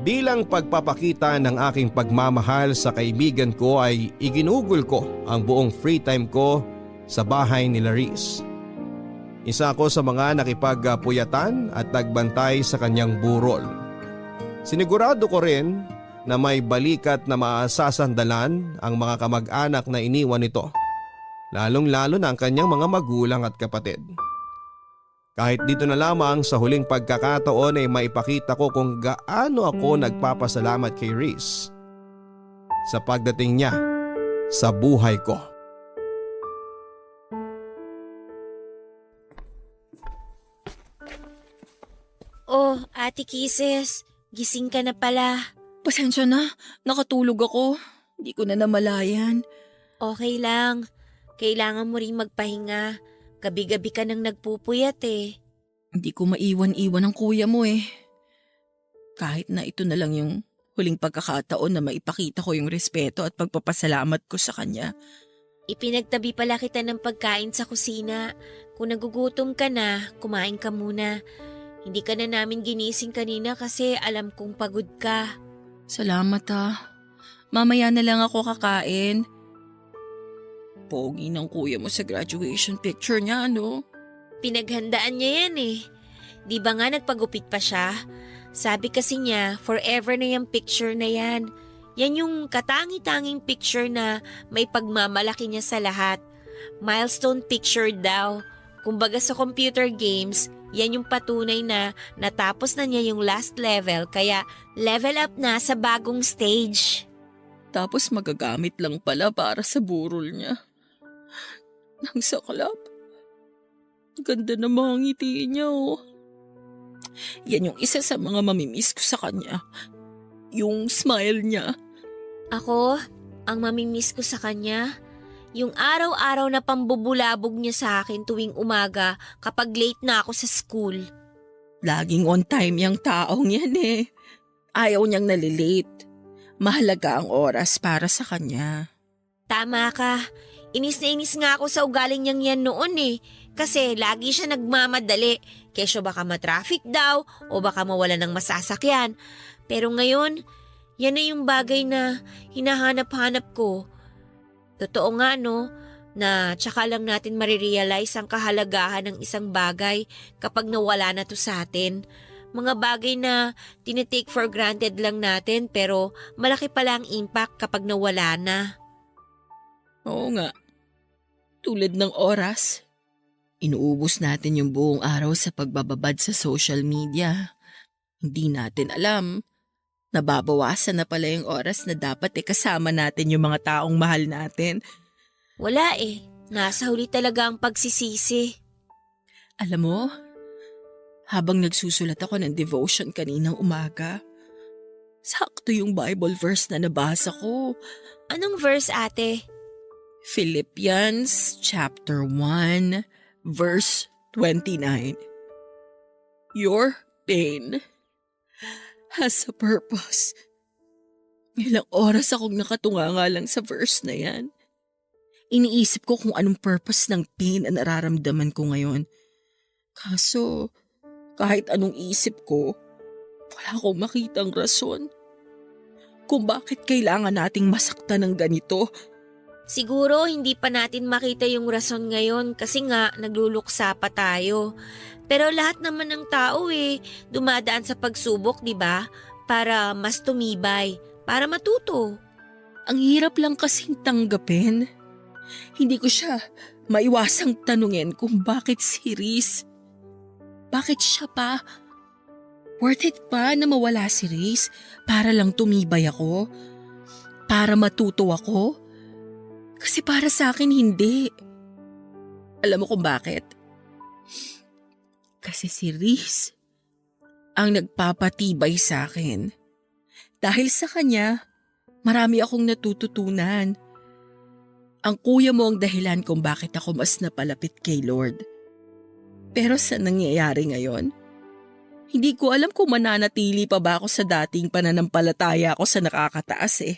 Bilang pagpapakita ng aking pagmamahal sa kaibigan ko ay iginugol ko ang buong free time ko sa bahay ni Riz. Isa ako sa mga nakipagpuyatan at nagbantay sa kanyang burol. Sinigurado ko rin na may balikat na maasasandalan ang mga kamag-anak na iniwan nito, lalong-lalo na ang kanyang mga magulang at kapatid. Kahit dito na lamang sa huling pagkakataon ay maipakita ko kung gaano ako nagpapasalamat kay Riz sa pagdating niya sa buhay ko. Oh, Ate Kisses, gising ka na pala. Pasensya na, nakatulog ako. Hindi ko na namalayan. Okay lang. Kailangan mo ring magpahinga. Gabi-gabi ka nang nagpupuyat eh. Hindi ko maiwan-iwan ang kuya mo eh. Kahit na ito na lang yung huling pagkakataon na maipakita ko yung respeto at pagpapasalamat ko sa kanya. Ipinagtabi pala kita ng pagkain sa kusina. Kung nagugutom ka na, kumain ka muna. Hindi ka na namin ginising kanina kasi alam kong pagod ka. Salamat Mamaya na lang ako kakain. Pogi ng kuya mo sa graduation picture niya, ano? Pinaghandaan niya yan eh. Di ba nga nagpagupit pa siya? Sabi kasi niya, forever na yung picture na yan. Yan yung katangi-tanging picture na may pagmamalaki niya sa lahat. Milestone picture daw. Kumbaga sa computer games, yan yung patunay na natapos na niya yung last level kaya level up na sa bagong stage. Tapos magagamit lang pala para sa burol niya. Nang saklap. Ganda ng mga ngiti niya, oh. Yan yung isa sa mga mamimiss ko sa kanya. Yung smile niya. Ako, ang mamimiss ko sa kanya, yung araw-araw na pambubulabog niya sa akin tuwing umaga kapag late na ako sa school. Laging on time yung taong yan eh. Ayaw niyang nalilate. Mahalaga ang oras para sa kanya. Tama ka. Inis na inis nga ako sa ugaling niyang yan noon eh. Kasi lagi siya nagmamadali. Kesyo baka matraffic daw o baka mawala ng masasakyan. Pero ngayon, yan na yung bagay na hinahanap-hanap ko. Totoo nga no, na tsaka lang natin marirealize ang kahalagahan ng isang bagay kapag nawala na to sa atin. Mga bagay na tinitake for granted lang natin pero malaki pala ang impact kapag nawala na. Oo nga. Tulad ng oras. Inuubos natin yung buong araw sa pagbababad sa social media. Hindi natin alam. Nababawasan na pala yung oras na dapat kasama natin yung mga taong mahal natin. Wala eh. Nasa huli talaga ang pagsisisi. Alam mo, habang nagsusulat ako ng devotion kaninang umaga, sakto yung Bible verse na nabasa ko. Anong verse, ate? Philippians chapter 1, verse 29. Your pain has a purpose. Ilang oras akong nakatunganga lang sa verse na yan. Iniisip ko kung anong purpose ng pain na nararamdaman ko ngayon. Kaso, kahit anong isip ko, wala akong makitang rason kung bakit kailangan nating masaktan ng ganito. Siguro hindi pa natin makita yung rason ngayon kasi nga nagluluksa pa tayo. Pero lahat naman ng tao dumadaan sa pagsubok, di ba? Para mas tumibay, para matuto. Ang hirap lang kasing tanggapin. Hindi ko siya maiwasang tanungin kung bakit si Riz. Bakit siya pa? Worth it pa na mawala si Riz para lang tumibay ako? Para matuto ako? Kasi para sa akin hindi. Alam mo kung bakit? Kasi si Riz ang nagpapatibay sa akin. Dahil sa kanya, marami akong natututunan. Ang kuya mo ang dahilan kung bakit ako mas napalapit kay Lord. Pero sa nangyayari ngayon, hindi ko alam kung mananatili pa ba ako sa dating pananampalataya ako sa nakakataas eh.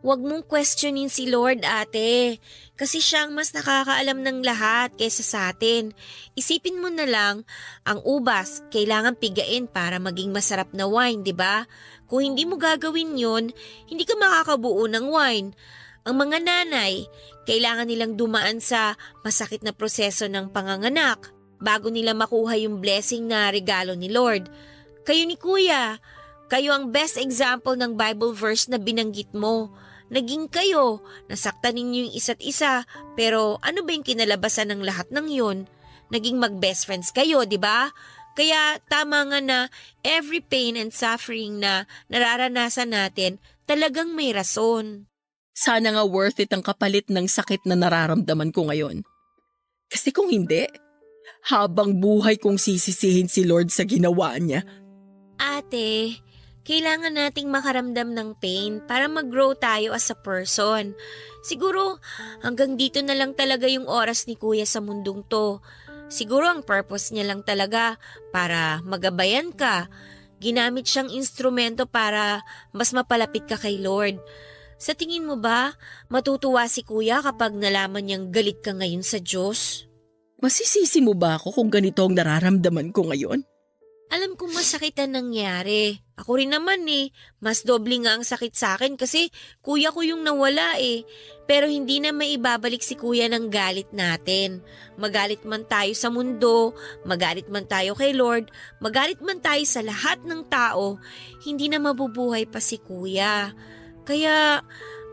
Huwag mong questionin si Lord, ate. Kasi siya ang mas nakakaalam ng lahat kaysa sa atin. Isipin mo na lang, ang ubas kailangan pigain para maging masarap na wine, di ba? Kung hindi mo gagawin yun, hindi ka makakabuo ng wine. Ang mga nanay, kailangan nilang dumaan sa masakit na proseso ng panganganak bago nila makuha yung blessing na regalo ni Lord. Kayo ni Kuya, kayo ang best example ng Bible verse na binanggit mo. Naging kayo, nasaktan ninyo yung isa't isa, pero ano ba yung kinalabasan ng lahat ng yun? Naging mag-best friends kayo, di ba? Kaya tama nga na every pain and suffering na nararanasan natin, talagang may rason. Sana nga worth it ang kapalit ng sakit na nararamdaman ko ngayon. Kasi kung hindi, habang buhay kong sisisihin si Lord sa ginawa niya. Ate, kailangan nating makaramdam ng pain para mag-grow tayo as a person. Siguro hanggang dito na lang talaga yung oras ni Kuya sa mundong to. Siguro ang purpose niya lang talaga para magabayan ka. Ginamit siyang instrumento para mas mapalapit ka kay Lord. Sa tingin mo ba, matutuwa si Kuya kapag nalaman niyang galit ka ngayon sa Diyos? Masisisi mo ba ako kung ganito ang nararamdaman ko ngayon? Alam kong masakit ang nangyari. Ako rin naman mas doble nga ang sakit sa akin kasi kuya ko yung nawala Pero hindi na maibabalik si kuya ng galit natin. Magalit man tayo sa mundo, magalit man tayo kay Lord, magalit man tayo sa lahat ng tao, hindi na mabubuhay pa si kuya. Kaya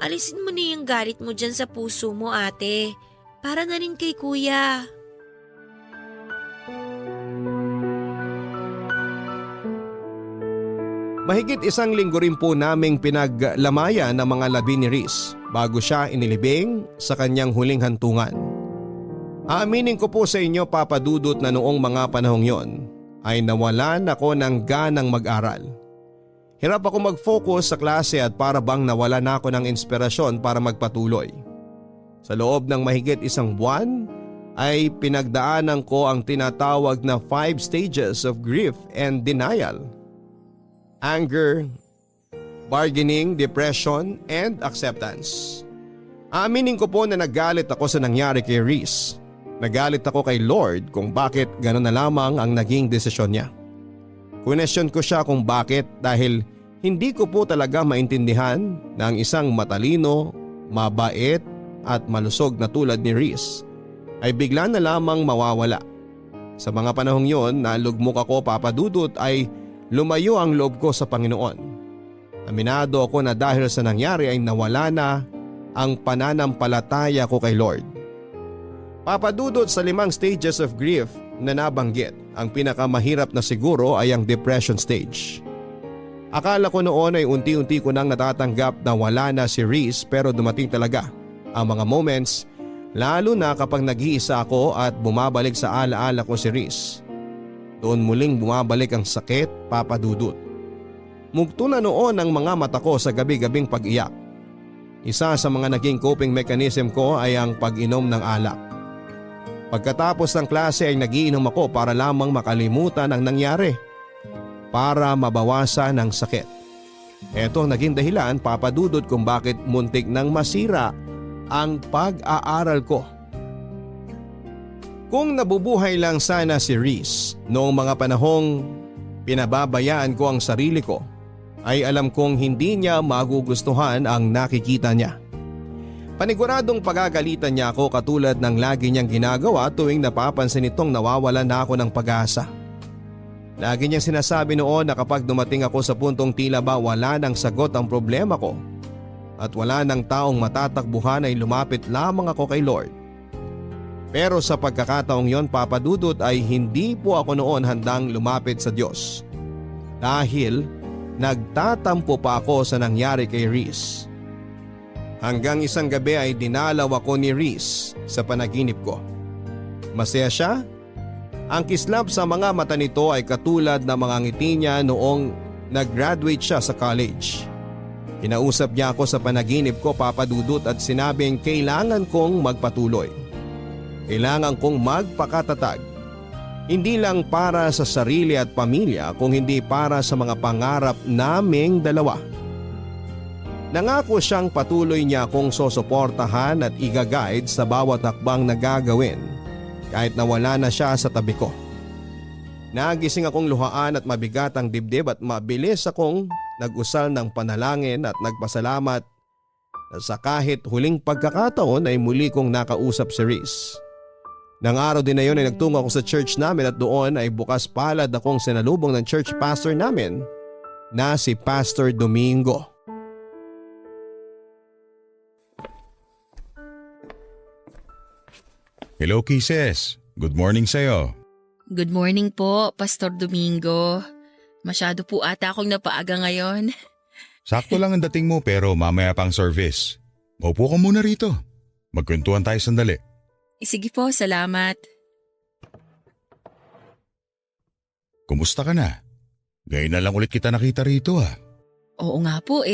alisin mo na yung galit mo dyan sa puso mo, ate. Para na rin kay kuya. Mahigit 1 linggo rin po naming pinaglamayan ng mga labi ni Riz bago siya inilibing sa kanyang huling hantungan. Aaminin ko po sa inyo, Papa Dudut, na noong mga panahong yon ay nawalan ako ng ganang mag-aral. Hirap ako mag-focus sa klase at para bang nawala na ako ng inspirasyon para magpatuloy. Sa loob ng mahigit 1 buwan ay pinagdaanan ko ang tinatawag na 5 stages of grief and denial. Anger, bargaining, depression, and acceptance. Aaminin ko po na nagalit ako sa nangyari kay Riz. Nagalit ako kay Lord kung bakit gano'n na lamang ang naging desisyon niya. Question ko siya kung bakit dahil hindi ko po talaga maintindihan na ang isang matalino, mabait at malusog na tulad ni Riz ay bigla na lamang mawawala. Sa mga panahong yon na lugmok ako, Papa Dudut, ay lumayo ang loob ko sa Panginoon. Aminado ako na dahil sa nangyari ay nawala na ang pananampalataya ko kay Lord. Papa Dudut, sa 5 stages of grief na nabanggit, ang pinakamahirap na siguro ay ang depression stage. Akala ko noon ay unti-unti ko nang natatanggap na wala na si Riz, pero dumating talaga ang mga moments, lalo na kapag nag-iisa ako at bumabalik sa alaala ko si Riz. Doon muling bumabalik ang sakit, Papa Dudut. Mugto na noon ang mga mata ko sa gabi-gabing pag-iyak. Isa sa mga naging coping mechanism ko ay ang pag-inom ng alak. Pagkatapos ng klase ay nagiinom ako para lamang makalimutan ang nangyari. Para mabawasan ang sakit. Ito ang naging dahilan, Papa Dudut, kung bakit muntik nang masira ang pag-aaral ko. Kung nabubuhay lang sana si Riz noong mga panahong pinababayaan ko ang sarili ko, ay alam kong hindi niya magugustuhan ang nakikita niya. Paniguradong pagagalitan niya ako katulad ng lagi niyang ginagawa tuwing napapansin itong nawawalan na ako ng pag-asa. Lagi niyang sinasabi noon na kapag dumating ako sa puntong tila ba wala nang sagot ang problema ko at wala nang taong matatakbuhan ay lumapit lamang ako kay Lord. Pero sa pagkakataong yon, Papa Dudut, ay hindi po ako noon handang lumapit sa Diyos. Dahil nagtatampo pa ako sa nangyari kay Riz. Hanggang isang gabi ay dinalaw ako ni Riz sa panaginip ko. Masaya siya. Ang kislap sa mga mata nito ay katulad ng mga ngiti niya noong nag-graduate siya sa college. Kinausap niya ako sa panaginip ko, Papa Dudut, at sinabing kailangan kong magpatuloy. Kailangan kong magpakatatag. Hindi lang para sa sarili at pamilya, kung hindi para sa mga pangarap naming dalawa. Nangako siyang patuloy niya akong sosuportahan at i-guide sa bawat hakbang na gagawin kahit na wala na siya sa tabi ko. Nagising akong luhaan at mabigat ang dibdib at mabilis akong nag-usal ng panalangin at nagpasalamat na sa kahit huling pagkakataon ay muli kong nakausap si Riz. Nang araw din na yun ay nagtungo ako sa church namin at doon ay bukas palad akong sinalubong ng church pastor namin na si Pastor Domingo. Hello, Kisses. Good morning sa'yo. Good morning po, Pastor Domingo. Masyado po ata akong napaaga ngayon. Sakto lang ang dating mo pero mamaya pang service. Maupo ka muna rito. Magkwentuhan tayo sandali. Sige po, salamat. Kumusta ka na? Ngayon na lang ulit kita nakita rito . Oo nga po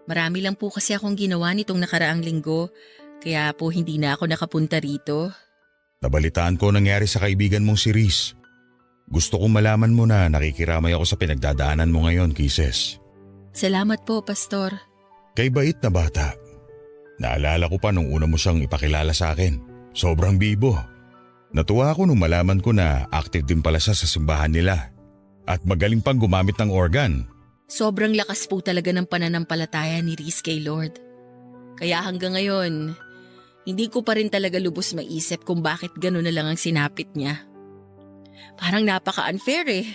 Marami lang po kasi akong ginawa nitong nakaraang linggo, kaya po hindi na ako nakapunta rito. Nabalitaan ko nangyari sa kaibigan mong si Riz. Gusto kong malaman mo na nakikiramay ako sa pinagdadaanan mo ngayon, Kisses. Salamat po, Pastor. Kay bait na bata. Naalala ko pa nung una mo siyang ipakilala sa akin. Sobrang bibo. Natuwa ako nung malaman ko na active din pala siya sa simbahan nila at magaling pang gumamit ng organ. Sobrang lakas po talaga ng pananampalataya ni Reese kay Lord. Kaya hanggang ngayon, hindi ko pa rin talaga lubos maisip kung bakit gano'n na lang ang sinapit niya. Parang napaka-unfair eh.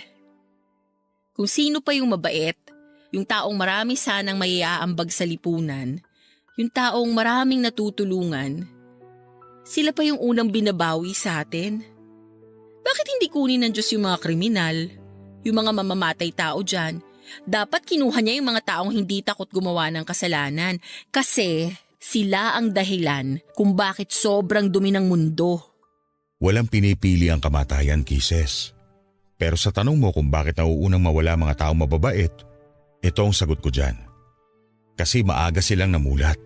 Kung sino pa yung mabait, yung taong marami sanang maiaambag sa lipunan, yung taong maraming natutulungan, sila pa yung unang binabawi sa atin. Bakit hindi kunin ng Diyos yung mga kriminal, yung mga mamamatay tao dyan? Dapat kinuha niya yung mga taong hindi takot gumawa ng kasalanan kasi sila ang dahilan kung bakit sobrang dumi ng mundo. Walang pinipili ang kamatayan, Kisses. Pero sa tanong mo kung bakit nauunang mawala mga taong mababait, ito ang sagot ko dyan. Kasi maaga silang namulat.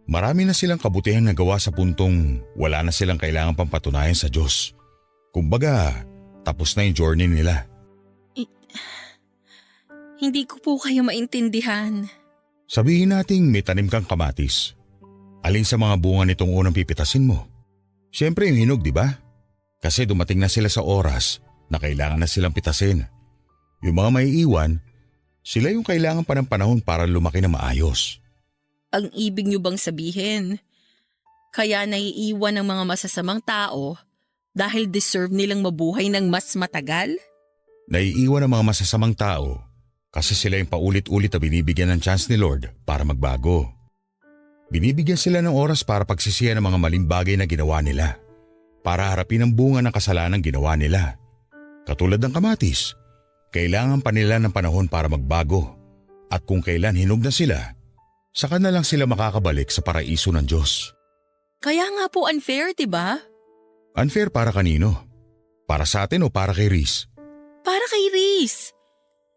Marami na silang kabutihang nagawa sa puntong wala na silang kailangan pang patunayan sa Diyos. Kumbaga, tapos na yung journey nila. Hindi ko po kayo maintindihan. Sabihin nating may tanim kang kamatis. Alin sa mga bunga nitong unang pipitasin mo? Siyempre yung hinog, di ba? Kasi dumating na sila sa oras na kailangan na silang pitasin. Yung mga may iwan, sila yung kailangan pa ng panahon para lumaki na maayos. Ang ibig niyo bang sabihin, kaya naiiwan ng mga masasamang tao dahil deserve nilang mabuhay ng mas matagal? Naiiwan ng mga masasamang tao kasi sila yung paulit-ulit na binibigyan ng chance ni Lord para magbago. Binibigyan sila ng oras para pagsisihan ng mga maling bagay na ginawa nila, para harapin ang bunga ng kasalanan ginawa nila. Katulad ng kamatis, kailangan pa nila ng panahon para magbago at kung kailan hinog na sila, saka na lang sila makakabalik sa paraiso ng Diyos. Kaya nga po unfair, diba? Unfair para kanino? Para sa atin o para kay Reese? Para kay Reese.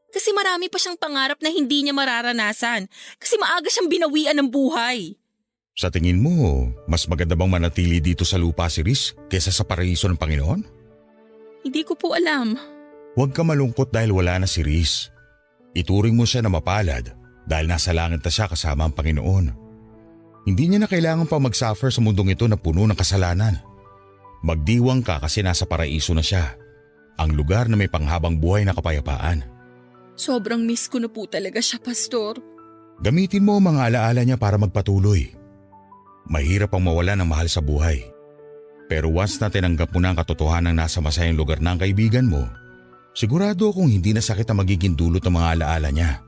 Kasi marami pa siyang pangarap na hindi niya mararanasan kasi maaga siyang binawian ng buhay. Sa tingin mo, mas maganda bang manatili dito sa lupa si Reese kaysa sa paraiso ng Panginoon? Hindi ko po alam. Huwag ka malungkot dahil wala na si Reese. Ituring mo siya na mapalad dahil nasa langit na siya kasama ang Panginoon. Hindi niya na kailangan pa mag-suffer sa mundong ito na puno ng kasalanan. Magdiwang ka kasi nasa paraiso na siya, ang lugar na may panghabang buhay na kapayapaan. Sobrang miss ko na po talaga siya, Pastor. Gamitin mo ang mga alaala niya para magpatuloy. Mahirap ang mawala ng mahal sa buhay. Pero once na tinanggap mo na ang katotohanan ng nasa masayang lugar ng kaibigan mo, sigurado akong hindi na sakit ang magiging dulot ng mga alaala niya,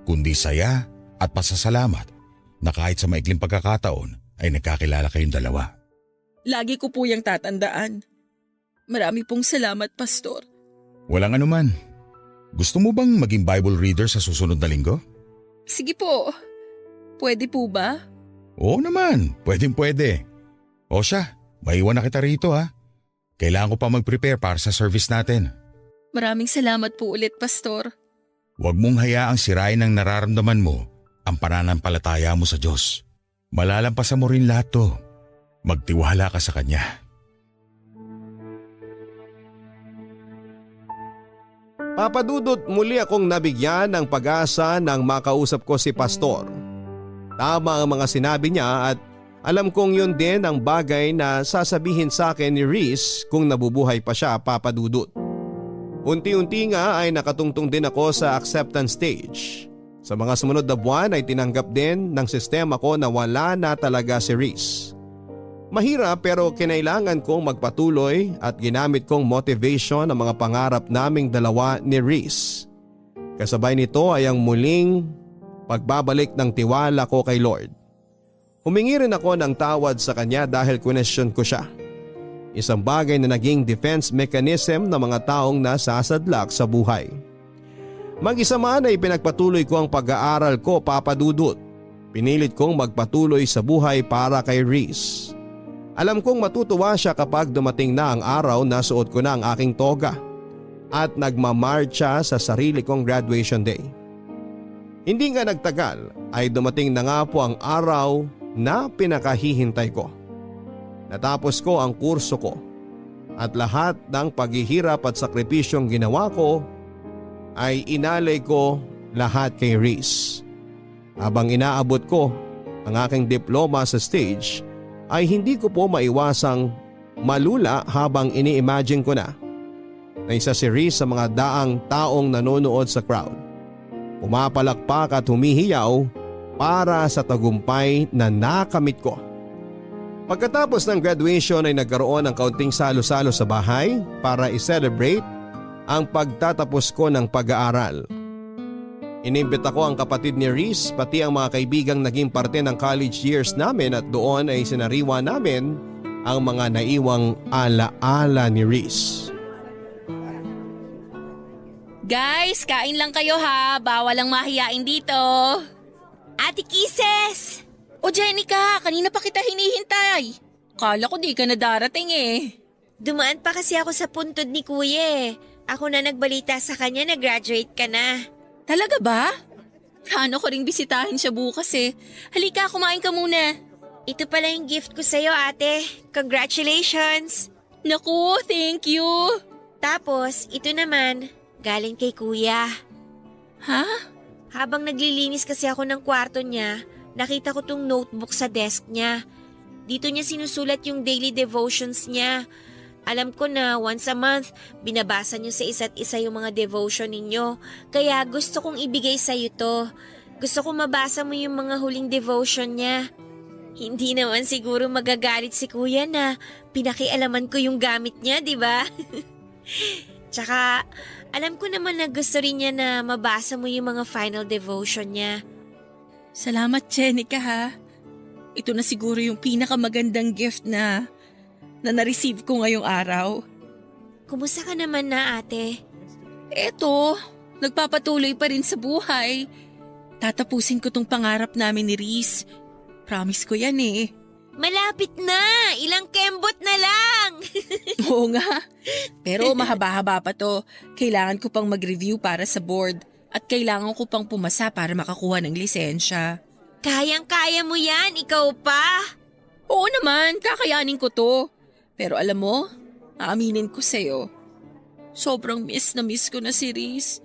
kundi saya at pasasalamat na kahit sa maikling pagkakataon ay nagkakilala kayong dalawa. Lagi ko po yung tatandaan. Marami pong salamat, Pastor. Walang anuman. Gusto mo bang maging Bible reader sa susunod na linggo? Sige po. Pwede po ba? Oo naman, pwede. O siya, maiwan na kita rito ha. Kailangan ko pa mag-prepare para sa service natin. Maraming salamat po ulit, Pastor. Huwag mong hayaang sirain ang nararamdaman mo ang pananampalataya mo sa Diyos. Malalampasan mo rin lahat to. Magtiwala ka sa Kanya. Papadudot, muli akong nabigyan ng pag-asa nang makausap ko si Pastor. Tama ang mga sinabi niya at alam kong yun din ang bagay na sasabihin sa akin ni Reese kung nabubuhay pa siya, Papadudot. Unti-unti nga ay nakatungtong din ako sa acceptance stage. Sa mga sumunod na buwan ay tinanggap din ng sistema ko na wala na talaga si Reese. Mahirap pero kinailangan kong magpatuloy at ginamit kong motivation ang mga pangarap naming dalawa ni Reese. Kasabay nito ay ang muling pagbabalik ng tiwala ko kay Lord. Humingi rin ako ng tawad sa kanya dahil question ko siya. Isang bagay na naging defense mechanism ng mga taong nasasadlak sa buhay. Mag-isa man ay pinagpatuloy ko ang pag-aaral ko, Papadudot. Pinilit kong magpatuloy sa buhay para kay Reese. Alam kong matutuwa siya kapag dumating na ang araw na suot ko na ang aking toga at nagmamarcha sa sarili kong graduation day. Hindi nga nagtagal ay dumating na nga po ang araw na pinakahihintay ko. Natapos ko ang kurso ko at lahat ng paghihirap at sakripisyong ginawa ko ay inalay ko lahat kay Reese. Habang inaabot ko ang aking diploma sa stage ay hindi ko po maiwasang malula habang ini-imagine ko na isa si Reese sa mga daang taong nanonood sa crowd. Pumapalakpak at humihiyaw para sa tagumpay na nakamit ko. Pagkatapos ng graduation ay nagkaroon ng kaunting salo-salo sa bahay para i-celebrate ang pagtatapos ko ng pag-aaral. Inimbita ko ang kapatid ni Reese pati ang mga kaibigang naging parte ng college years namin at doon ay sinariwa namin ang mga naiwang ala-ala ni Reese. Guys, kain lang kayo ha. Bawal ang mahiyain dito. Ate Kisses! O Jenica, kanina pa kita hinihintay. Kala ko di ka na darating eh. Dumaan pa kasi ako sa puntod ni Kuya eh. Ako na nagbalita sa kanya na graduate ka na. Talaga ba? Plano ko ring bisitahin siya bukas eh. Halika, kumain ka muna. Ito pala yung gift ko sa'yo, ate. Congratulations! Naku, thank you. Tapos, ito naman, galing kay Kuya. Ha? Habang naglilinis kasi ako ng kwarto niya, nakita ko tong notebook sa desk niya. Dito niya sinusulat yung daily devotions niya. Alam ko na once a month, binabasa niyo sa isa't isa yung mga devotion ninyo. Kaya gusto kong ibigay sa'yo to. Gusto kong mabasa mo yung mga huling devotion niya. Hindi naman siguro magagalit si Kuya na pinakialaman ko yung gamit niya, di ba? Tsaka, alam ko naman na gusto rin niya na mabasa mo yung mga final devotion niya. Salamat, Jenica ha. Ito na siguro yung pinakamagandang gift na na-receive ko ngayong araw. Kumusta ka naman na, ate? Eto, nagpapatuloy pa rin sa buhay. Tatapusin ko tong pangarap namin ni Reese. Promise ko yan eh. Malapit na! Ilang kembot na lang! Oo nga. Pero mahaba-haba pa to. Kailangan ko pang mag-review para sa board. At kailangan ko pang pumasa para makakuha ng lisensya. Kayang-kaya mo yan, ikaw pa! Oo naman, kakayanin ko to. Pero alam mo, aaminin ko sa'yo. Sobrang miss ko na si Reese.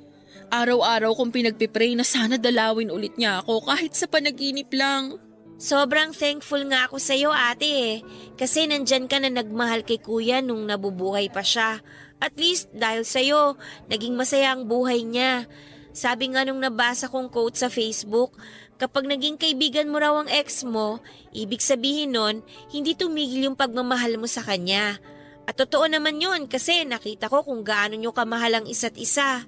Araw-araw kong pinagpipray na sana dalawin ulit niya ako kahit sa panaginip lang. Sobrang thankful nga ako sa'yo, ate eh. Kasi nandyan ka na nagmahal kay Kuya nung nabubuhay pa siya. At least dahil sa'yo, naging masaya ang buhay niya. Sabi nga nung nabasa kong quote sa Facebook, kapag naging kaibigan mo raw ang ex mo, ibig sabihin nun, hindi tumigil yung pagmamahal mo sa kanya. At totoo naman yun kasi nakita ko kung gaano nyo kamahal ang isa't isa.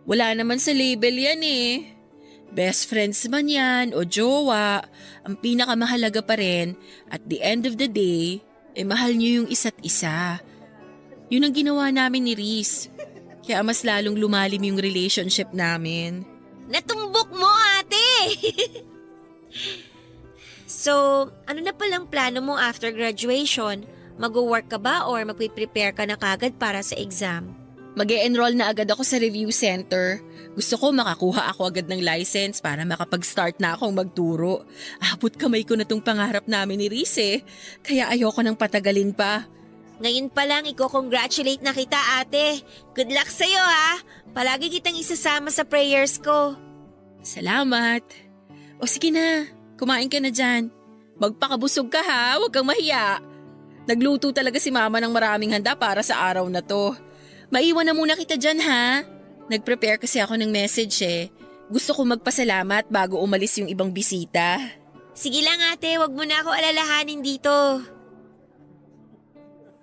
Wala naman sa label yan eh. Best friends man yan o jowa, ang pinakamahalaga pa rin, at the end of the day, mahal nyo yung isa't isa. Yun ang ginawa namin ni Reese. Kaya mas lalong lumalim yung relationship namin. Natumbok mo, ate! So, ano na palang plano mo after graduation? Mag-work ka ba or magpe-prepare ka na kagad para sa exam? Mag-e-enroll na agad ako sa review center. Gusto ko makakuha ako agad ng license para makapag-start na akong magturo. Abot kamay ko na tong pangarap namin ni Reese eh. Kaya ayoko nang patagalin pa. Ngayon pa lang, i-congratulate na kita, ate. Good luck sa'yo, ha? Palagi kitang isasama sa prayers ko. Salamat. O sige na, kumain ka na dyan. Magpakabusog ka ha, huwag kang mahiya. Nagluto talaga si mama ng maraming handa para sa araw na to. Maiwan na muna kita dyan ha. Nag-prepare kasi ako ng message eh. Gusto ko magpasalamat bago umalis yung ibang bisita. Sige lang, ate, wag mo na ako alalahanin dito.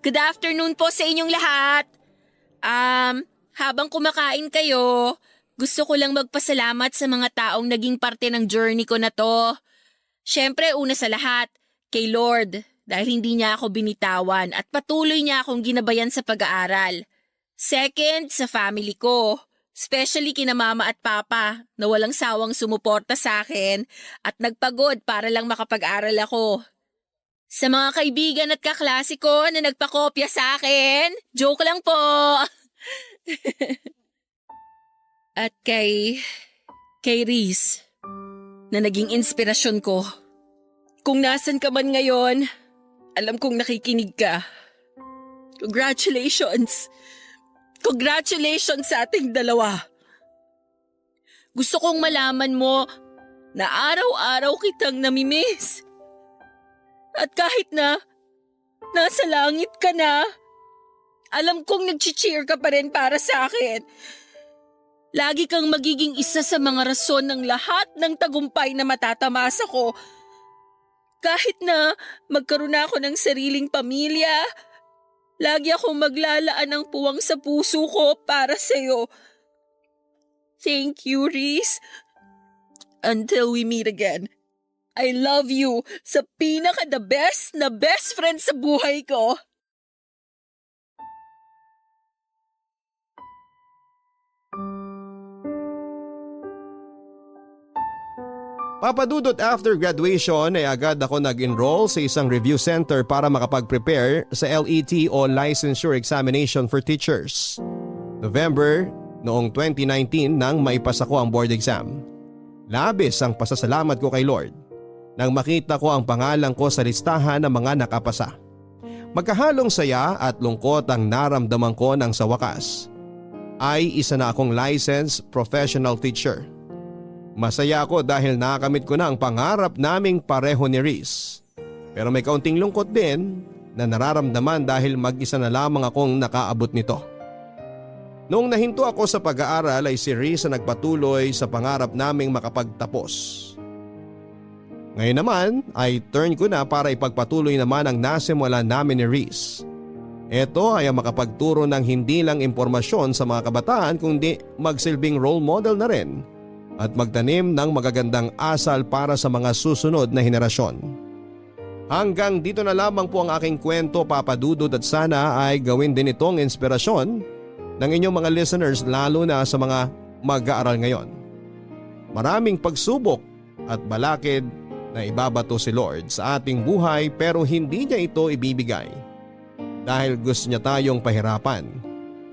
Good afternoon po sa inyong lahat. Habang kumakain kayo, gusto ko lang magpasalamat sa mga taong naging parte ng journey ko na to. Siyempre, una sa lahat, kay Lord, dahil hindi niya ako binitawan at patuloy niya akong ginabayan sa pag-aaral. Second, sa family ko, especially kina mama at papa na walang sawang sumuporta sa akin at nagpagod para lang makapag-aral ako. Sa mga kaibigan at kaklase ko na nagpakopya sa akin, joke lang po. At kay Reese, na naging inspirasyon ko. Kung nasan ka man ngayon, alam kong nakikinig ka. Congratulations! Congratulations sa ating dalawa. Gusto kong malaman mo na araw-araw kitang namimiss. At kahit na Nasa langit ka na. Alam kong nag-cheer ka pa rin para sa akin. Lagi kang magiging isa sa mga rason ng lahat ng tagumpay na matatamasa ko. Kahit na magkaroon na ako ng sariling pamilya, lagi akong maglalaan ng puwang sa puso ko para sa'yo. Thank you, Reese. Until we meet again. I love you sa pinaka-the best na best friend sa buhay ko. Papa Dudut, after graduation ay agad ako nag-enroll sa isang review center para makapag-prepare sa LET o Licensure Examination for Teachers. November noong 2019 nang maipasa ko ang board exam. Labis ang pasasalamat ko kay Lord nang makita ko ang pangalan ko sa listahan ng mga nakapasa. Magkahalong saya at lungkot ang naramdaman ko nang sa wakas ay isa na akong licensed professional teacher. Masaya ako dahil nakamit ko na ang pangarap naming pareho ni Reese. Pero may kaunting lungkot din na nararamdaman dahil mag-isa na lamang akong nakaabot nito. Noong nahinto ako sa pag-aaral ay si Reese ang nagpatuloy sa pangarap naming makapagtapos. Ngayon naman ay turn ko na para ipagpatuloy naman ang nasimula namin ni Reese. Ito ay ang makapagturo ng hindi lang impormasyon sa mga kabataan kundi magsilbing role model na rin at magtanim ng magagandang asal para sa mga susunod na henerasyon. Hanggang dito na lamang po ang aking kwento, Papa Dudut, at sana ay gawin din itong inspirasyon ng inyong mga listeners lalo na sa mga mag-aaral ngayon. Maraming pagsubok at balakid na ibabato si Lord sa ating buhay pero hindi niya ito ibibigay dahil gusto niya tayong pahirapan.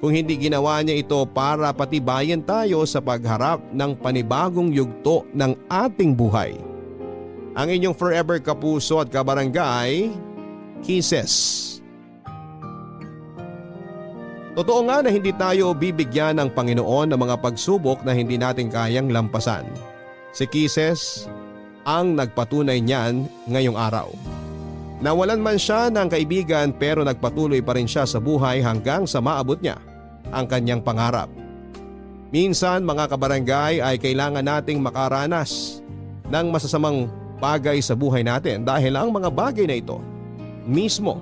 Kung hindi ginawa niya ito para patibayan tayo sa pagharap ng panibagong yugto ng ating buhay. Ang inyong forever kapuso at kabarangay, Kisses. Totoo nga na hindi tayo bibigyan ng Panginoon ng mga pagsubok na hindi natin kayang lampasan. Si Kisses ang nagpatunay niyan ngayong araw. Nawalan man siya ng kaibigan pero nagpatuloy pa rin siya sa buhay hanggang sa maabot niya ang kanyang pangarap. Minsan mga kabarangay ay kailangan nating makaranas ng masasamang bagay sa buhay natin dahil ang mga bagay na ito mismo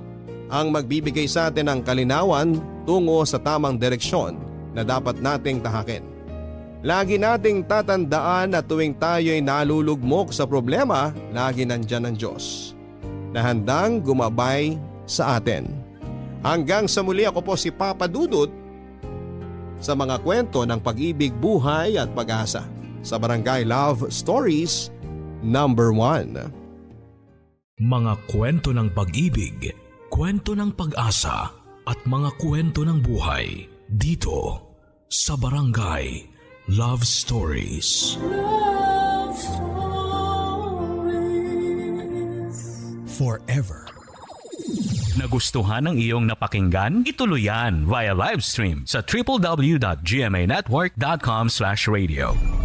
ang magbibigay sa atin ng kalinawan tungo sa tamang direksyon na dapat nating tahakin. Lagi nating tatandaan na tuwing tayo'y nalulugmok sa problema, lagi nandyan ang Diyos na handang gumabay sa atin. Hanggang sa muli, ako po si Papa Dudut sa mga kwento ng pag-ibig, buhay at pag-asa sa Barangay Love Stories number 1. Mga kwento ng pag-ibig, kwento ng pag-asa at mga kwento ng buhay dito sa Barangay Love Stories. Love Stories. Forever. Nagustuhan ng iyong napakinggan? Ituloy yan via live stream sa www.gmanetwork.com/radio.